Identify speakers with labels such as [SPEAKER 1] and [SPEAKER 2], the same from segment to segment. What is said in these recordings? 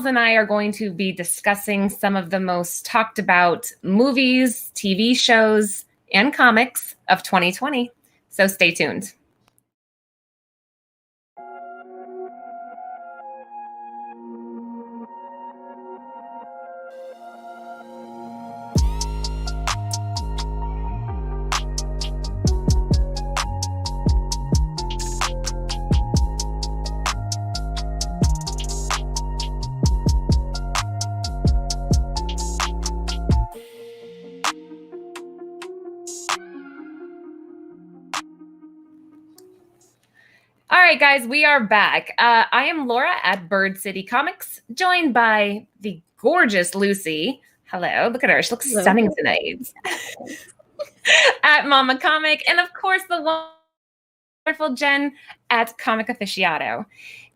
[SPEAKER 1] and I are going to be discussing some of the most talked about movies, TV shows, and comics of 2020. So stay tuned. All right, guys, we are back. I am Laura at Bird City Comics, joined by the gorgeous Lucy. Hello, look at her. She looks stunning tonight. At Mama Comic, and of course, the wonderful Jen at Comic Aficionado.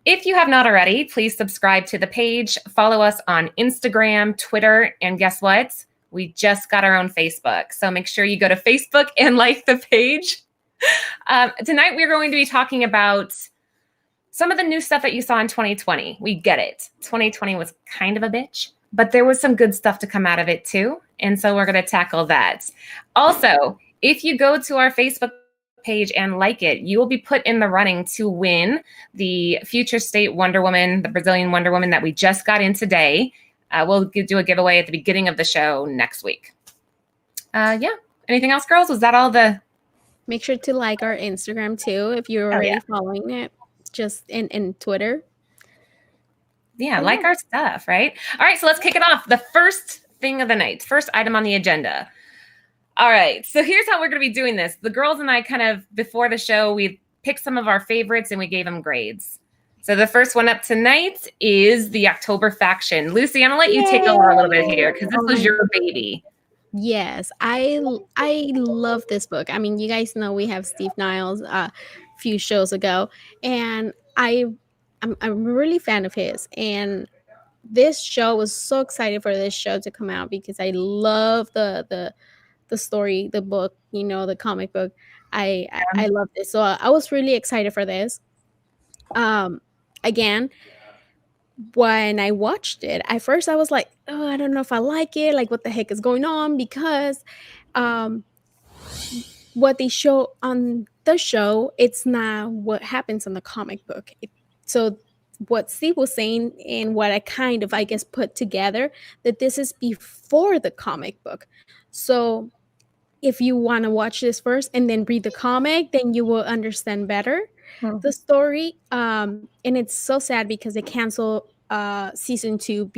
[SPEAKER 1] If you have not already, please subscribe to the page, follow us on Instagram, Twitter, and guess what? We just got our own Facebook. So make sure you go to Facebook and like the page. Tonight, we're going to be talking about some of the new stuff that you saw in 2020. We get it. 2020 was kind of a bitch, but there was some good stuff to come out of it too. And so we're going to tackle that. Also, if you go to our Facebook page and like it, you will be put in the running to win the Future State Wonder Woman, the Brazilian Wonder Woman that we just got in today. We'll do a giveaway at the beginning of the show next week. Yeah. Anything else, girls? Was that all the...
[SPEAKER 2] Make sure to like our Instagram too if you're already following it, just in Twitter.
[SPEAKER 1] Yeah, like our stuff, right? All right, so let's kick it off. The first thing of the night, first item on the agenda. All right, so here's how we're going to be doing this. The girls and I kind of, before the show, we picked some of our favorites and we gave them grades. So the first one up tonight is the October Faction. Lucy, I'm going to let you take over a little bit here because this was your baby.
[SPEAKER 2] Yes, I love this book. I mean, you guys know we have Steve Niles a few shows ago, and I'm a really fan of his. And this show was so excited for this show to come out because I love the story, the book, you know, the comic book. I love this, so I was really excited for this. Again, when I watched it, at first I was like, oh, I don't know if I like it. Like, what the heck is going on? Because what they show on the show, it's not what happens in the comic book. So what Steve was saying and what I kind of, I guess, put together, that this is before the comic book. So if you want to watch this first and then read the comic, then you will understand better the story. And it's so sad because they canceled season 2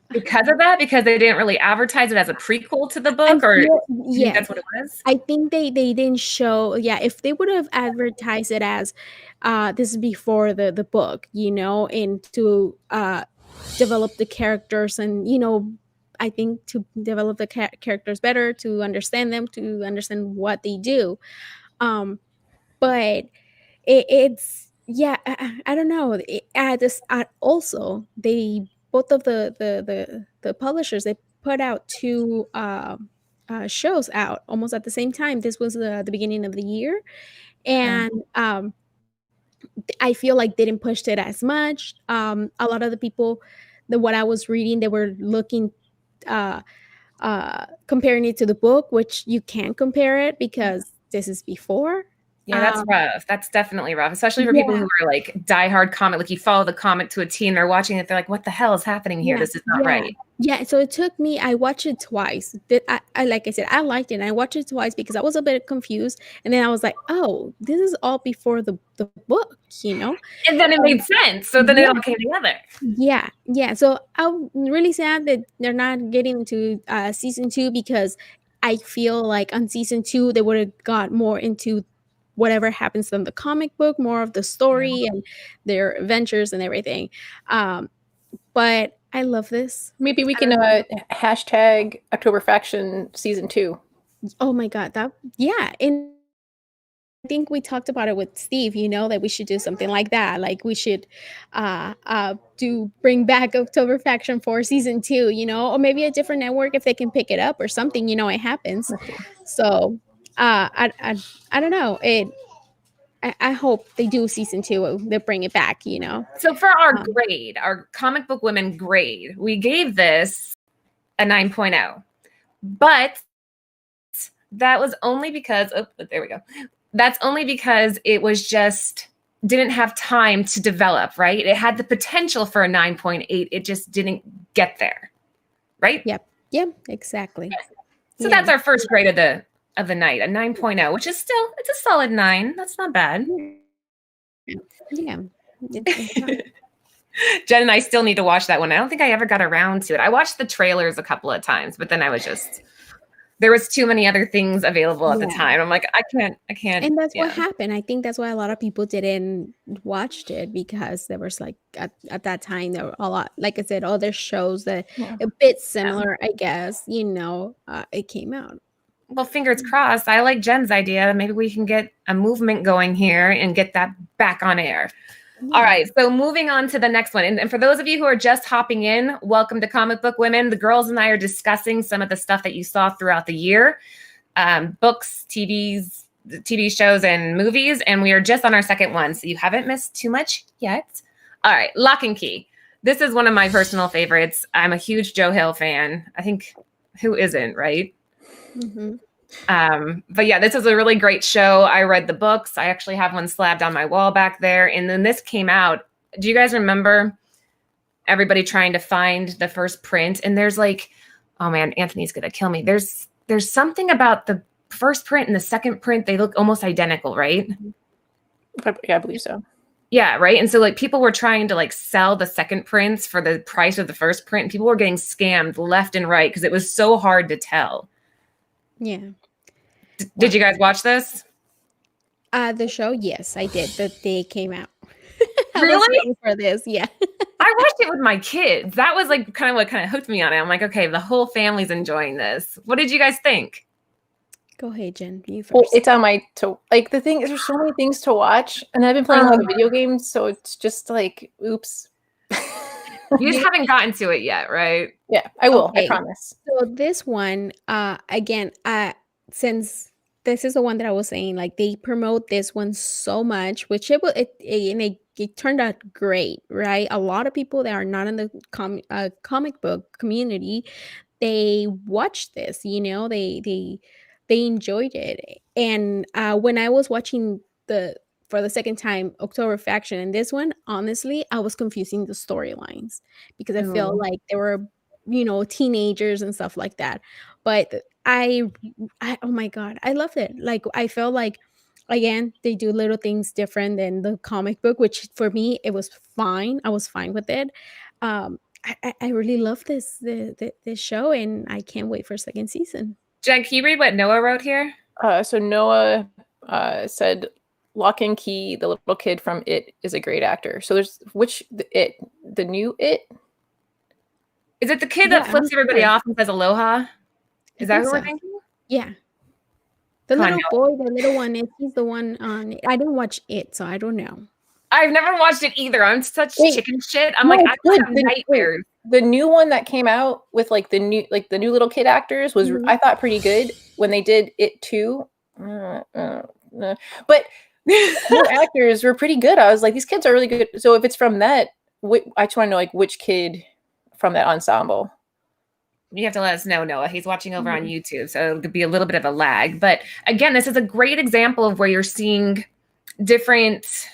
[SPEAKER 1] because of that, because they didn't really advertise it as a prequel to the book, or
[SPEAKER 2] yeah,
[SPEAKER 1] that's what it was.
[SPEAKER 2] I think they didn't show. Yeah, if they would have advertised it as this is before the book, you know, and to develop the characters, and you know, I think to develop the characters better, to understand them, to understand what they do. But it's yeah, I don't know. Also, they both of the publishers, they put out 2 shows out almost at the same time. This was the beginning of the year, and I feel like they didn't push it as much. A lot of the people, what I was reading, they were looking comparing it to the book, which you can't compare it because this is before.
[SPEAKER 1] Yeah, that's rough. That's definitely rough, especially for people who are like diehard comic. Like, you follow the comic to a T and they're watching it. They're like, what the hell is happening here? This is not right.
[SPEAKER 2] Yeah, so it took me, I watched it twice. I like I said, I liked it. And I watched it twice because I was a bit confused. And then I was like, oh, this is all before the book, you know?
[SPEAKER 1] And then it made sense. So then it all came together.
[SPEAKER 2] Yeah. So I'm really sad that they're not getting into season 2 because I feel like on season 2, they would have got more into whatever happens in the comic book, more of the story and their adventures and everything. But I love this.
[SPEAKER 3] Maybe we can hashtag October Faction season 2.
[SPEAKER 2] Oh my God. And I think we talked about it with Steve, you know, that we should do something like that. Like, we should bring back October Faction for season 2, you know, or maybe a different network if they can pick it up or something, you know, it happens. So I don't know. I hope they do season 2. They bring it back, you know.
[SPEAKER 1] So for our grade, our comic book women grade, we gave this a 9.0. But that was only because, there we go. That's only because it was just didn't have time to develop, right? It had the potential for a 9.8. It just didn't get there, right?
[SPEAKER 2] Yep, exactly.
[SPEAKER 1] So that's our first grade of the night, a 9.0, which is still, it's a solid 9. That's not bad.
[SPEAKER 2] Yeah.
[SPEAKER 1] Jen and I still need to watch that one. I don't think I ever got around to it. I watched the trailers a couple of times, but then I was just, there was too many other things available at the time. I'm like, I can't.
[SPEAKER 2] And that's what happened. I think that's why a lot of people didn't watch it, because there was like, at that time, there were a lot, like I said, other shows that a bit similar, I guess, you know, it came out.
[SPEAKER 1] Well, fingers crossed. I like Jen's idea. Maybe we can get a movement going here and get that back on air. Yeah. All right. So moving on to the next one. And for those of you who are just hopping in, welcome to Comic Book Women. The girls and I are discussing some of the stuff that you saw throughout the year. Books, TV shows, and movies. And we are just on our second one. So you haven't missed too much yet. All right. Lock and Key. This is one of my personal favorites. I'm a huge Joe Hill fan. I think who isn't, right?
[SPEAKER 2] Mm-hmm.
[SPEAKER 1] But yeah, this is a really great show. I read the books. I actually have one slabbed on my wall back there. And then this came out. Do you guys remember everybody trying to find the first print? And there's like, oh man, Anthony's gonna kill me. There's something about the first print and the second print. They look almost identical, right?
[SPEAKER 3] Yeah, I believe so.
[SPEAKER 1] Yeah, right. And so like people were trying to like sell the second prints for the price of the first print. And people were getting scammed left and right because it was so hard to tell.
[SPEAKER 2] Yeah.
[SPEAKER 1] Did you guys watch this?
[SPEAKER 2] The show, yes, I did. The day came out.
[SPEAKER 1] Really?
[SPEAKER 2] For this, yeah.
[SPEAKER 1] I watched it with my kids. That was like kind of what kind of hooked me on it. I'm like, okay, the whole family's enjoying this. What did you guys think?
[SPEAKER 2] Go ahead, Jen. You first.
[SPEAKER 3] Well, it's on my like the thing is, there's so many things to watch, and I've been playing a lot of video games, so it's just like, oops.
[SPEAKER 1] You just haven't gotten to it yet, right?
[SPEAKER 3] Yeah, I will.
[SPEAKER 2] Okay.
[SPEAKER 3] I promise.
[SPEAKER 2] So this one, again, since this is the one that I was saying, like they promote this one so much, which it turned out great, right? A lot of people that are not in the comic book community, they watched this, you know, they enjoyed it. And when I was watching for the second time, October Faction, and this one, honestly, I was confusing the storylines because I felt like there were, you know, teenagers and stuff like that. But I oh my God, I loved it. Like I felt like, again, they do little things different than the comic book, which for me, it was fine. I was fine with it. I really love this show, and I can't wait for a second season.
[SPEAKER 1] Jen, can you read what Noah wrote here?
[SPEAKER 3] So Noah said, Lock and Key, the little kid from It, is a great actor. So there's the new It?
[SPEAKER 1] Is it the kid that flips everybody off and says aloha? Is that what we're thinking?
[SPEAKER 2] Yeah. The little boy, the little one, he's the one on I didn't watch It, so I don't know.
[SPEAKER 1] I've never watched it either. I'm such chicken shit. I'm like, I have nightmares.
[SPEAKER 3] The new one that came out with like the new little kid actors was I thought pretty good when they did It too. But the actors were pretty good. I was like, these kids are really good. So if it's from that, I just want to know like which kid from that ensemble.
[SPEAKER 1] You have to let us know, Noah. He's watching over on YouTube, so it'll be a little bit of a lag. But again, this is a great example of where you're seeing different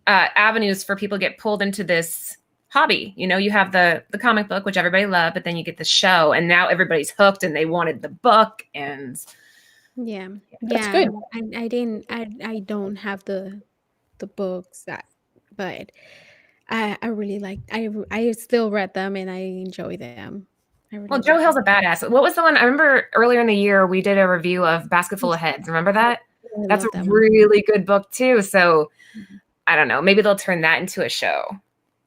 [SPEAKER 1] avenues for people to get pulled into this hobby. You know, you have the comic book, which everybody loved, but then you get the show, and now everybody's hooked, and they wanted the book. And
[SPEAKER 3] that's good.
[SPEAKER 2] I don't have the books but I really like. I still read them and I enjoy them.
[SPEAKER 1] Well, Joe Hill's a badass. What was the one? I remember earlier in the year we did a review of Basket Full of Heads. Remember that? That's a really good book too. So I don't know. Maybe they'll turn that into a show.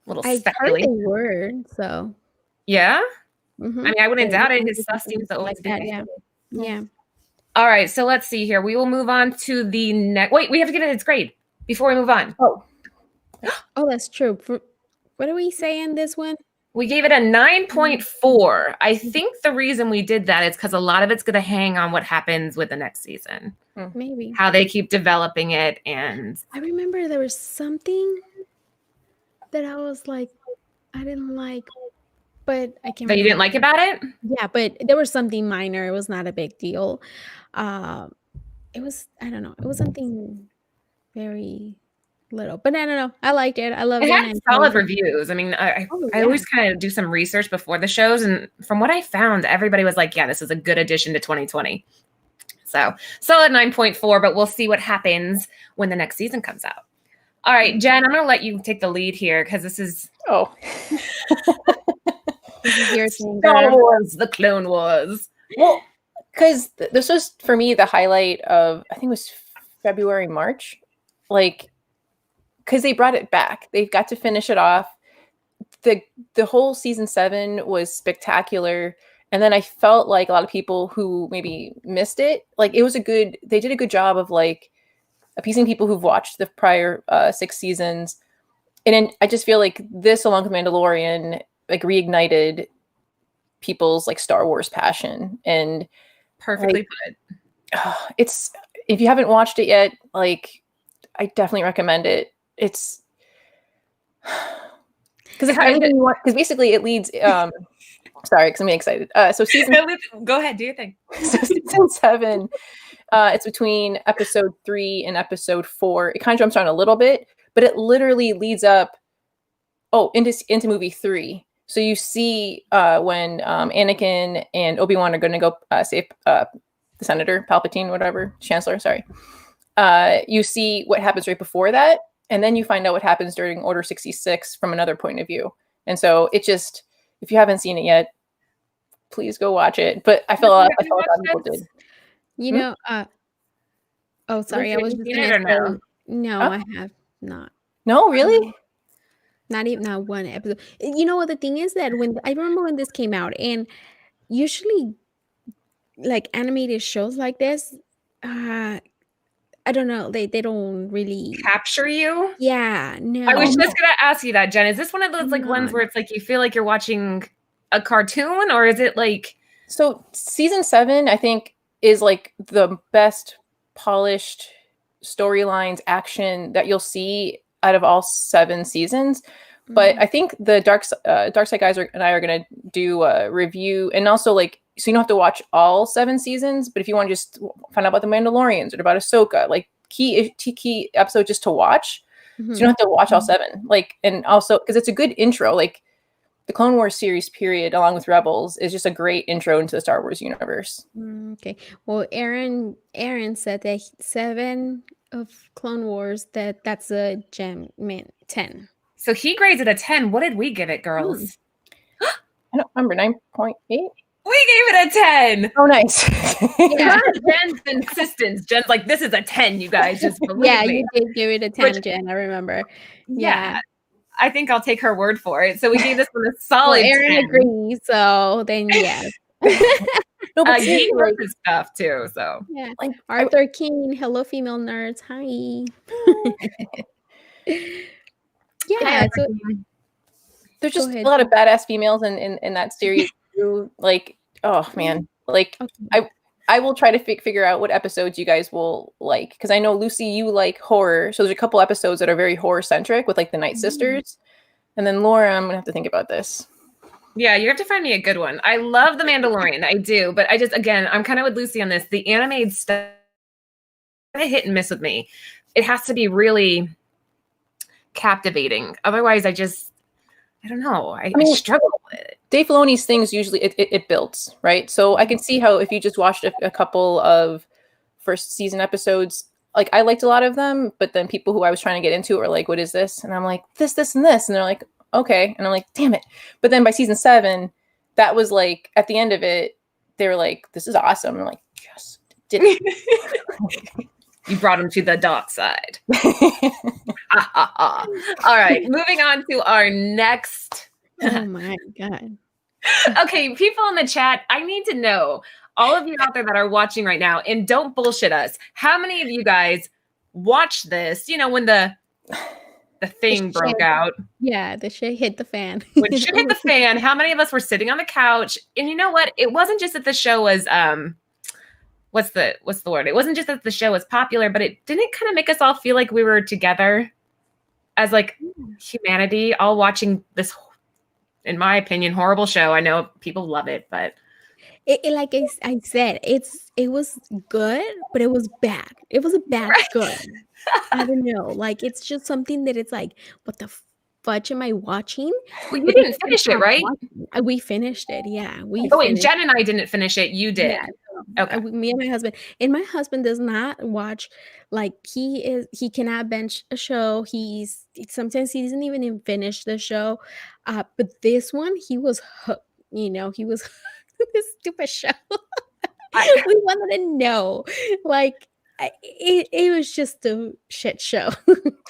[SPEAKER 2] I heard they were. So
[SPEAKER 1] yeah. I mean, I wouldn't doubt it. His stuff seems to always be
[SPEAKER 2] that. Yeah.
[SPEAKER 1] All right. So let's see here. We will move on to the next. Wait, we have to get it its grade before we move on.
[SPEAKER 2] Oh, that's true. What do we say in this one?
[SPEAKER 1] We gave it a 9.4. I think the reason we did that is because a lot of it's going to hang on what happens with the next season.
[SPEAKER 2] Maybe.
[SPEAKER 1] how they keep developing it. And
[SPEAKER 2] I remember there was something that I was like, I didn't like, but I can't
[SPEAKER 1] that you didn't
[SPEAKER 2] remember.
[SPEAKER 1] like about it?
[SPEAKER 2] Yeah, but there was something minor. It was not a big deal. It was, I don't know. It was something very little, but I don't know. I liked it. I loved
[SPEAKER 1] It
[SPEAKER 2] it.
[SPEAKER 1] had solid reviews. I mean, I always kind of do some research before the shows, and from what I found, everybody was like, yeah, this is a good addition to 2020. So solid 9.4, but we'll see what happens when the next season comes out. All right, Jen, I'm going to let you take the lead here because this is
[SPEAKER 2] this is your thing,
[SPEAKER 1] Star Wars, the Clone Wars.
[SPEAKER 3] Well, because this was, for me, the highlight of, I think it was February, March. Like, because they brought it back. They got to finish it off. The whole season 7 was spectacular. And then I felt like a lot of people who maybe missed it, like they did a good job of like appeasing people who've watched the prior 6 seasons. And then I just feel like this, along with Mandalorian, like reignited people's like Star Wars passion. And
[SPEAKER 1] perfectly put.
[SPEAKER 3] It's, if you haven't watched it yet, like I definitely recommend it. It's because basically it leads sorry, because I'm excited. So
[SPEAKER 1] go ahead, do your thing.
[SPEAKER 3] So season 7, it's between episode 3 and episode 4. It kind of jumps around a little bit, but it literally leads up into movie 3. So you see when Anakin and Obi-Wan are going to go save the Senator Palpatine, whatever, Chancellor, sorry. You see what happens right before that, and then you find out what happens during Order 66 from another point of view. And so it just, if you haven't seen it yet, please go watch it. But I feel like a lot of people did.
[SPEAKER 2] You know, oh, sorry, I was just gonna say, no, I have not.
[SPEAKER 3] No, really?
[SPEAKER 2] Not even not one episode. You know what the thing is that when I remember when this came out, and usually like animated shows like this, I don't know, they don't really
[SPEAKER 1] capture you.
[SPEAKER 2] Yeah, no.
[SPEAKER 1] I was just gonna ask you that, Jen. Is this one of those like ones where it's like you feel like you're watching a cartoon, or is it like?
[SPEAKER 3] So season 7, I think, is like the best polished storylines, action that you'll see out of all 7 seasons. But I think the Dark Side guys and I are going to do a review, and also like, so you don't have to watch all 7 seasons, but if you want to just find out about the Mandalorians or about Ahsoka, like key episode just to watch, so you don't have to watch all 7. Like, and also because it's a good intro, like the Clone Wars series period, along with Rebels, is just a great intro into the Star Wars universe.
[SPEAKER 2] Okay. Well, Aaron said that 7 of Clone Wars, that's a gem 10.
[SPEAKER 1] So he grades it a 10. What did we give it, girls?
[SPEAKER 3] I don't remember. 9.8.
[SPEAKER 1] We gave it a 10.
[SPEAKER 3] Oh, nice.
[SPEAKER 1] Yeah, Jen's insistence. Jen's like, this is a 10, you guys. Just believe me.
[SPEAKER 2] You did give it a 10, Jen. I remember. Yeah.
[SPEAKER 1] I think I'll take her word for it. So we gave this one a solid 10.
[SPEAKER 2] Aaron agrees, so then yes.
[SPEAKER 3] No, but
[SPEAKER 1] he works his stuff too. So
[SPEAKER 2] yeah, like Arthur King. Hello, female nerds. Hi. Yeah, so
[SPEAKER 3] there's just a lot of badass females in that series too. Like, oh man, like I will try to figure out what episodes you guys will like, because I know Lucy, you like horror, so there's a couple episodes that are very horror centric with like the Night Sisters, and then Laura, I'm gonna have to think about this.
[SPEAKER 1] Yeah, you have to find me a good one. I love The Mandalorian, I do, but I just, again, I'm kind of with Lucy on this. The animated stuff kind of hit and miss with me. It has to be really captivating. Otherwise, I don't know. I struggle with it.
[SPEAKER 3] Dave Filoni's things usually it builds, right? So I can see how if you just watched a couple of first season episodes, like I liked a lot of them, but then people who I was trying to get into were like, "What is this?" And I'm like, "This, and this," and they're like, "Okay," and I'm like, "Damn it!" But then by season 7, that was like at the end of it, they were like, "This is awesome." And I'm like, "Yes, did it."
[SPEAKER 1] You brought him to the dark side. All right, moving on to our next.
[SPEAKER 2] Oh my God.
[SPEAKER 1] Okay, people in the chat, I need to know, all of you out there that are watching right now, and don't bullshit us, how many of you guys watched this, when the thing broke out?
[SPEAKER 2] Yeah, the shit hit the fan.
[SPEAKER 1] When shit hit the fan, how many of us were sitting on the couch? And you know what? It wasn't just that the show was what's the word? It wasn't just that the show was popular, but it didn't kind of make us all feel like we were together as like humanity, all watching this, in my opinion, horrible show. I know people love it, but
[SPEAKER 2] it like I said, it was good, but it was bad. It was a bad good. I don't know. Like, it's just something that it's like, what the fudge am I watching?
[SPEAKER 1] Well, you didn't finish it, right?
[SPEAKER 2] We finished it. Yeah,
[SPEAKER 1] wait, Jen and I didn't finish it. You did.
[SPEAKER 2] Yeah, okay. Me and my husband. And my husband does not watch. Like, he cannot bench a show. Sometimes he doesn't even finish the show. But this one, he was hooked. He was this stupid show. We wanted to know, like. It was just a shit show.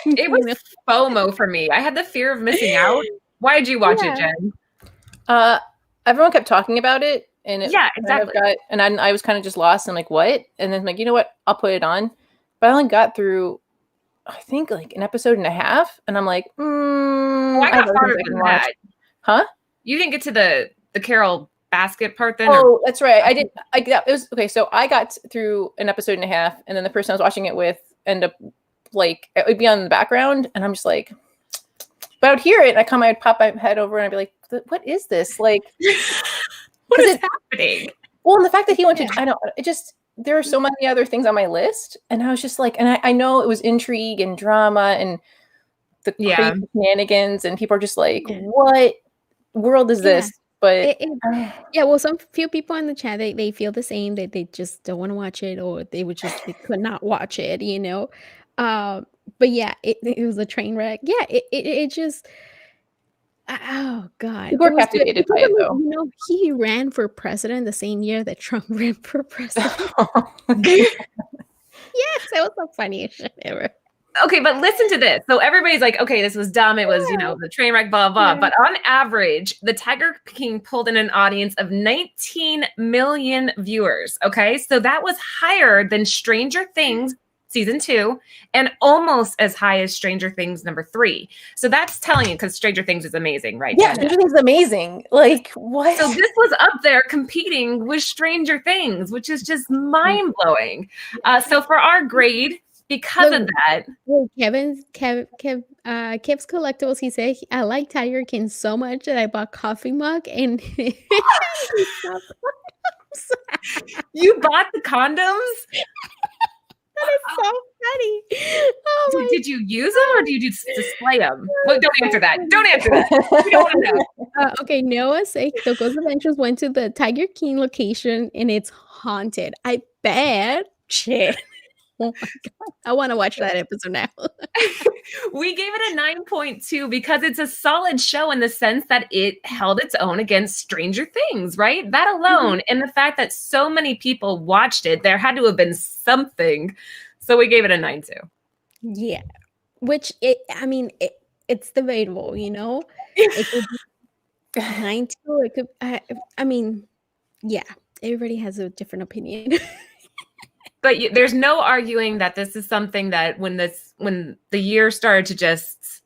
[SPEAKER 1] It was FOMO for me. I had the fear of missing out. Why did you watch it, Jen?
[SPEAKER 3] Everyone kept talking about it, and
[SPEAKER 1] exactly.
[SPEAKER 3] I was kind of just lost. I'm like, what? And then I'm like, you know what? I'll put it on. But I only got through, I think, like an episode and a half, and I'm like,
[SPEAKER 1] I got farther than that.
[SPEAKER 3] Huh?
[SPEAKER 1] You didn't get to the Carol Basket part then?
[SPEAKER 3] Oh, that's right. I did. It was okay. So I got through an episode and a half, and then the person I was watching it with ended up like it would be on the background, and I'm just like, but I would hear it, and I'd pop my head over, and I'd be like, "What is this? Like,
[SPEAKER 1] what is happening?"
[SPEAKER 3] Well, and the fact that he went to there are so many other things on my list, and I was just like, and I know it was intrigue and drama and the crazy shenanigans, and people are just like, "What world is this?" But
[SPEAKER 2] well, some few people in the chat they feel the same, that they just don't want to watch it, or they could not watch it, but yeah, it was a train wreck. Yeah, it just oh god,
[SPEAKER 3] people were captivated by it though.
[SPEAKER 2] He ran for president the same year that Trump ran for president. Yes, that was the funniest shit ever.
[SPEAKER 1] Okay, but listen to this. So everybody's like, okay, this was dumb. It was, the train wreck, blah, blah. But on average, the Tiger King pulled in an audience of 19 million viewers. Okay, so that was higher than Stranger Things season 2 and almost as high as Stranger Things number 3. So that's telling you, because Stranger Things is amazing, right?
[SPEAKER 3] Yeah, Stranger Things is amazing. Like, what?
[SPEAKER 1] So this was up there competing with Stranger Things, which is just mind-blowing. So for our grade, because of that,
[SPEAKER 2] Kev's collectibles, he said, I like Tiger King so much that I bought coffee mug and
[SPEAKER 1] you bought the condoms?
[SPEAKER 2] That is so funny. Oh
[SPEAKER 1] did you use them or do you just display them? Well, don't answer that. Don't answer that. We don't want to know.
[SPEAKER 2] Okay, Noah say the Ghost Adventures went to the Tiger King location and it's haunted. I bet. Shit. Oh my god, I want to watch that episode now.
[SPEAKER 1] We gave it a 9.2 because it's a solid show in the sense that it held its own against Stranger Things, right? That alone, and the fact that so many people watched it, there had to have been something. So we gave it a 9.2.
[SPEAKER 2] Yeah, which it's debatable, It could be 9.2. It could. Yeah, everybody has a different opinion.
[SPEAKER 1] But there's no arguing that this is something that when the year started to just,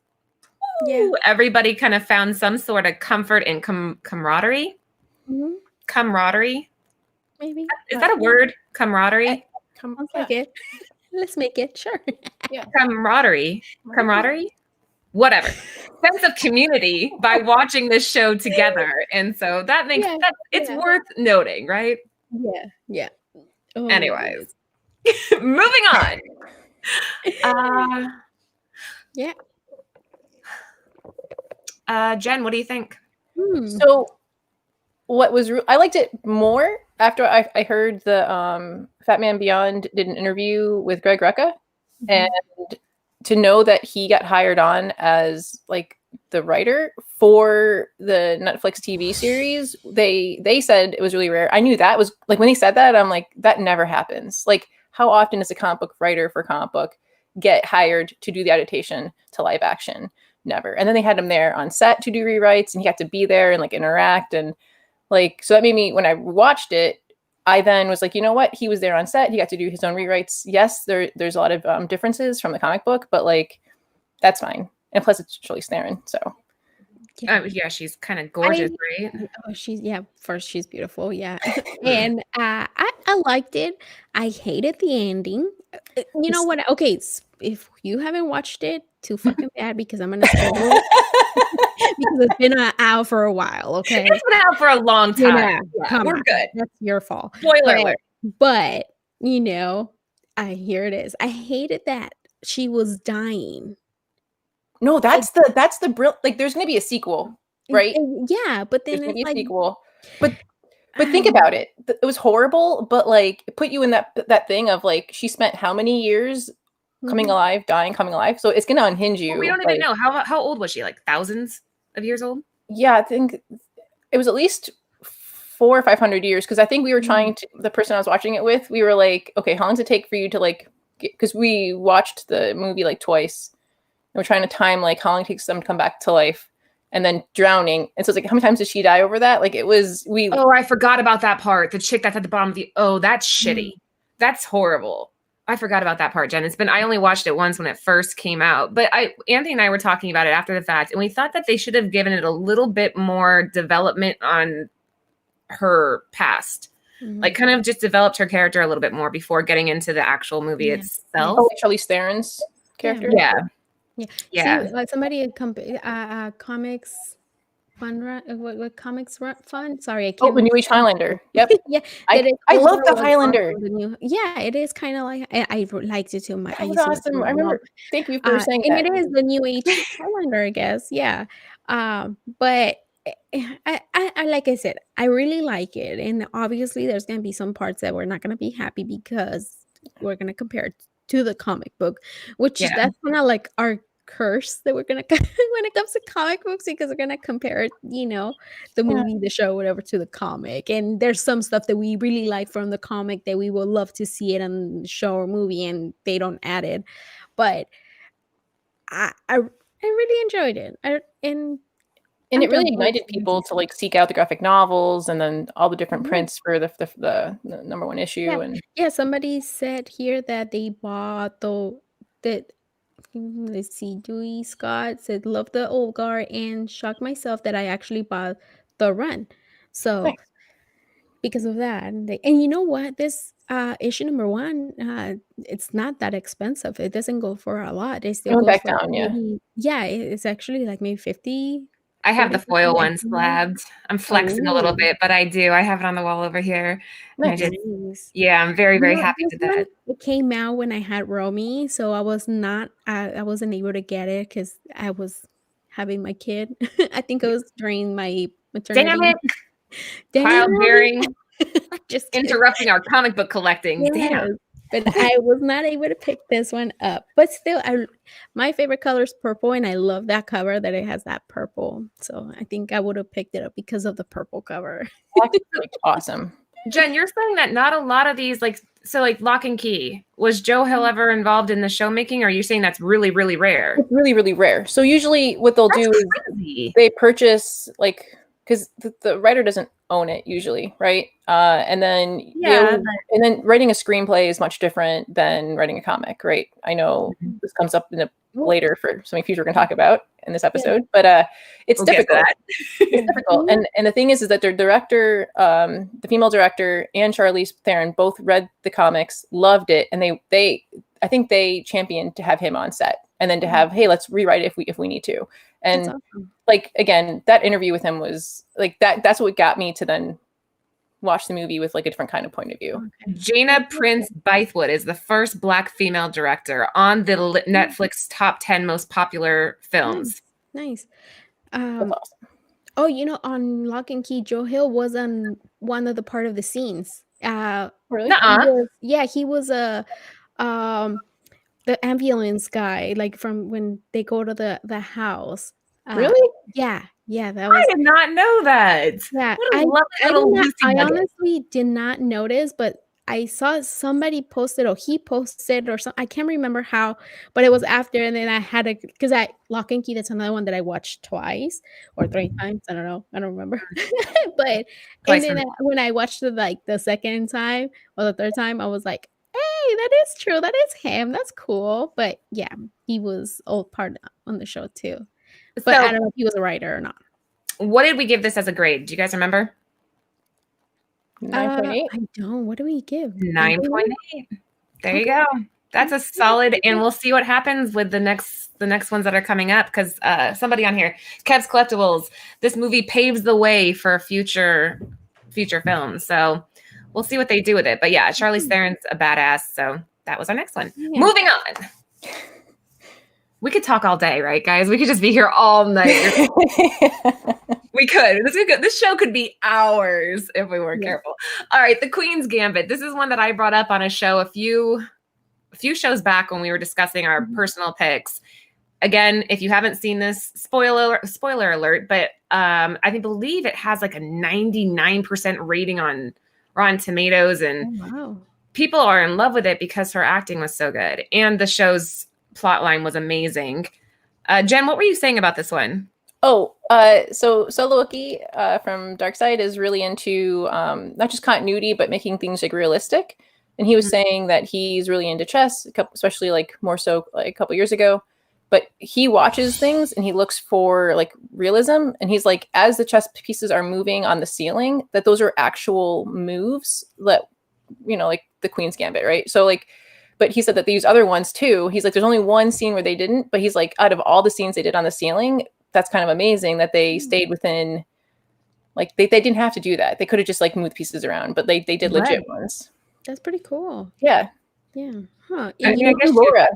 [SPEAKER 1] everybody kind of found some sort of comfort and camaraderie. Mm-hmm. Camaraderie,
[SPEAKER 2] maybe
[SPEAKER 1] is that a word? Camaraderie.
[SPEAKER 2] Sounds like it. Let's make it sure.
[SPEAKER 1] Yeah, camaraderie. Whatever. Sense of community by watching this show together, and so that makes it's worth noting, right?
[SPEAKER 2] Yeah. Oh,
[SPEAKER 1] anyways. Moving on. Jen, what do you think?
[SPEAKER 3] So what was I liked it more after I heard the Fat Man Beyond did an interview with Greg Rucka, and to know that he got hired on as like the writer for the Netflix TV series, they said it was really rare. I knew that was like when they said that, I'm like, that never happens. Like, how often does a comic book writer for comic book get hired to do the adaptation to live action? Never. And then they had him there on set to do rewrites, and he got to be there and like interact, and like, so that made me, when I watched it, I then was like, you know what? He was there on set. He got to do his own rewrites. Yes, there's a lot of differences from the comic book, but like, that's fine. And plus, it's Charlize Theron, so
[SPEAKER 1] Yeah, she's kind of gorgeous, right?
[SPEAKER 2] Oh, first she's beautiful, yeah. And I liked it. I hated the ending. You know what? Okay, if you haven't watched it, too fucking bad because I'm gonna spoil it because it's been out for a while. Okay,
[SPEAKER 1] It's been out for a long time. Yeah, we're good.
[SPEAKER 2] That's your fault.
[SPEAKER 1] Spoiler alert.
[SPEAKER 2] But here it is. I hated that she was dying.
[SPEAKER 3] No, that's the brilliant. Like, there's gonna be a sequel, right?
[SPEAKER 2] Yeah, but then
[SPEAKER 3] There's gonna
[SPEAKER 2] it's
[SPEAKER 3] be a sequel. But think about it. It was horrible, but like it put you in that thing of like she spent how many years coming alive, dying, coming alive. So it's gonna unhinge you.
[SPEAKER 1] Well, we don't even know how old was she? Like thousands of years old?
[SPEAKER 3] Yeah, I think it was at least 400 or 500 years. Because I think we were trying to. The person I was watching it with, we were like, okay, how long does it take for you to like? Because we watched the movie like twice. And we're trying to time like how long it takes them to come back to life. And then drowning. And so it's like, how many times did she die over that? Like
[SPEAKER 1] Oh, I forgot about that part. The chick that's at the bottom of that's shitty. That's horrible. I forgot about that part, Jen. I only watched it once when it first came out. But Anthony and I were talking about it after the fact, and we thought that they should have given it a little bit more development on her past. Like kind of just developed her character a little bit more before getting into the actual movie itself.
[SPEAKER 3] Oh, Charlize Theron's character?
[SPEAKER 2] Yeah.
[SPEAKER 1] Yeah.
[SPEAKER 2] See, like somebody comics fun run. What comics fun? Sorry, I can't.
[SPEAKER 3] The New Age Highlander. Yep.
[SPEAKER 2] Yeah,
[SPEAKER 3] I love the Highlander.
[SPEAKER 2] Yeah, it is kind of like I liked it too.
[SPEAKER 3] That was awesome. I remember. Thank you for saying that.
[SPEAKER 2] And it is the New Age Highlander, I guess. Yeah. But I like I said, I really like it, and obviously there's gonna be some parts that we're not gonna be happy because we're gonna compare it to the comic book, which that's kind of like our curse that we're gonna when it comes to comic books, because we're gonna compare it, the movie, the show, whatever, to the comic. And there's some stuff that we really like from the comic that we would love to see it on the show or movie, and they don't add it. But I really enjoyed it, and
[SPEAKER 3] it really ignited people to like seek out the graphic novels and then all the different prints for the number one issue.
[SPEAKER 2] Somebody said here that they bought let's see, Dewey Scott said, love the old guard and shocked myself that I actually bought the run. So because of that, and you know what, this issue number 1, it's not that expensive. It doesn't go for a lot. It still goes
[SPEAKER 3] back
[SPEAKER 2] for
[SPEAKER 3] down.
[SPEAKER 2] It's actually like maybe 50.
[SPEAKER 1] I have the foil one slabbed. I'm flexing a little bit, but I do. I have it on the wall over here.
[SPEAKER 3] Nice.
[SPEAKER 1] I'm very, very happy with that.
[SPEAKER 2] It came out when I had Romy, so I wasn't able to get it because I was having my kid. I think it was during my maternity.
[SPEAKER 1] Damn it! Childbearing. Just interrupting our comic book collecting.
[SPEAKER 2] Yes.
[SPEAKER 1] Damn.
[SPEAKER 2] But I was not able to pick this one up. But still, my favorite color is purple, and I love that cover that it has that purple. So I think I would have picked it up because of the purple cover.
[SPEAKER 3] That's awesome.
[SPEAKER 1] Jen, you're saying that not a lot of these, like Lock and Key, was Joe Hill ever involved in the show making? Or are you saying that's really, really rare?
[SPEAKER 3] It's really, really rare. So usually what they'll do is they purchase, like, because the writer doesn't own it usually, right? And then and then writing a screenplay is much different than writing a comic, right? I know this comes up later for something future we're going to talk about in this episode, but it's difficult. It's difficult, and the thing is that their director, the female director, and Charlize Theron both read the comics, loved it, and I think they championed to have him on set, and then to have, hey, let's rewrite it if we need to. And
[SPEAKER 2] awesome.
[SPEAKER 3] Like, again, that interview with him was like that's what got me to then watch the movie with like a different kind of point of view.
[SPEAKER 1] Jana Prince Bythewood is the first Black female director on the Netflix top 10 most popular films.
[SPEAKER 2] Nice.
[SPEAKER 3] That's awesome.
[SPEAKER 2] Oh, on Lock and Key, Joe Hill was on one of the part of the scenes.
[SPEAKER 3] Really?
[SPEAKER 2] He was the ambulance guy, like from when they go to the house.
[SPEAKER 3] Really?
[SPEAKER 2] Yeah, that was.
[SPEAKER 1] I did not know that.
[SPEAKER 2] Yeah,
[SPEAKER 1] I
[SPEAKER 2] honestly did not notice, but I saw somebody posted, or he posted, or something. I can't remember how, but it was after, and then I had to, because Lock and Key, that's another one that I watched twice or 3 times. I don't know, I don't remember. But and then when I watched it like the second time or the third time, I was like, hey, that is true. That is him. That's cool. But yeah, he was old part on the show too. But I don't know if he was a writer or not.
[SPEAKER 1] What did we give this as a grade? Do you guys remember?
[SPEAKER 3] 9.8.
[SPEAKER 2] I don't. What do we give?
[SPEAKER 1] 9.8. There you go. That's a solid, and we'll see what happens with the next ones that are coming up, because somebody on here, Kev's Collectibles, this movie paves the way for future films. So we'll see what they do with it. But yeah, Charlize Theron's a badass. So that was our next one. Yeah. Moving on. We could talk all day, right, guys? We could just be here all night. We could. This show could be hours if we weren't careful. All right, The Queen's Gambit. This is one that I brought up on a show a few shows back when we were discussing our personal picks. Again, if you haven't seen this, spoiler alert, but I believe it has like a 99% rating on Rotten Tomatoes, and people are in love with it because her acting was so good, and the show's plot line was amazing. Jen, what were you saying about this one?
[SPEAKER 3] So Solo Wookie from Darkside is really into not just continuity, but making things like realistic. And he was saying that he's really into chess, especially like more so like a couple years ago. But he watches things and he looks for like realism. And he's like, as the chess pieces are moving on the ceiling, that those are actual moves that, like the Queen's Gambit, right? So like, but he said that they use other ones too. He's like, there's only one scene where they didn't, but he's like, out of all the scenes they did on the ceiling, that's kind of amazing that they stayed within, like they didn't have to do that. They could have just like moved pieces around, but they did legit ones.
[SPEAKER 2] That's pretty cool.
[SPEAKER 3] Yeah.
[SPEAKER 2] Yeah. Huh.
[SPEAKER 3] I guess Laura,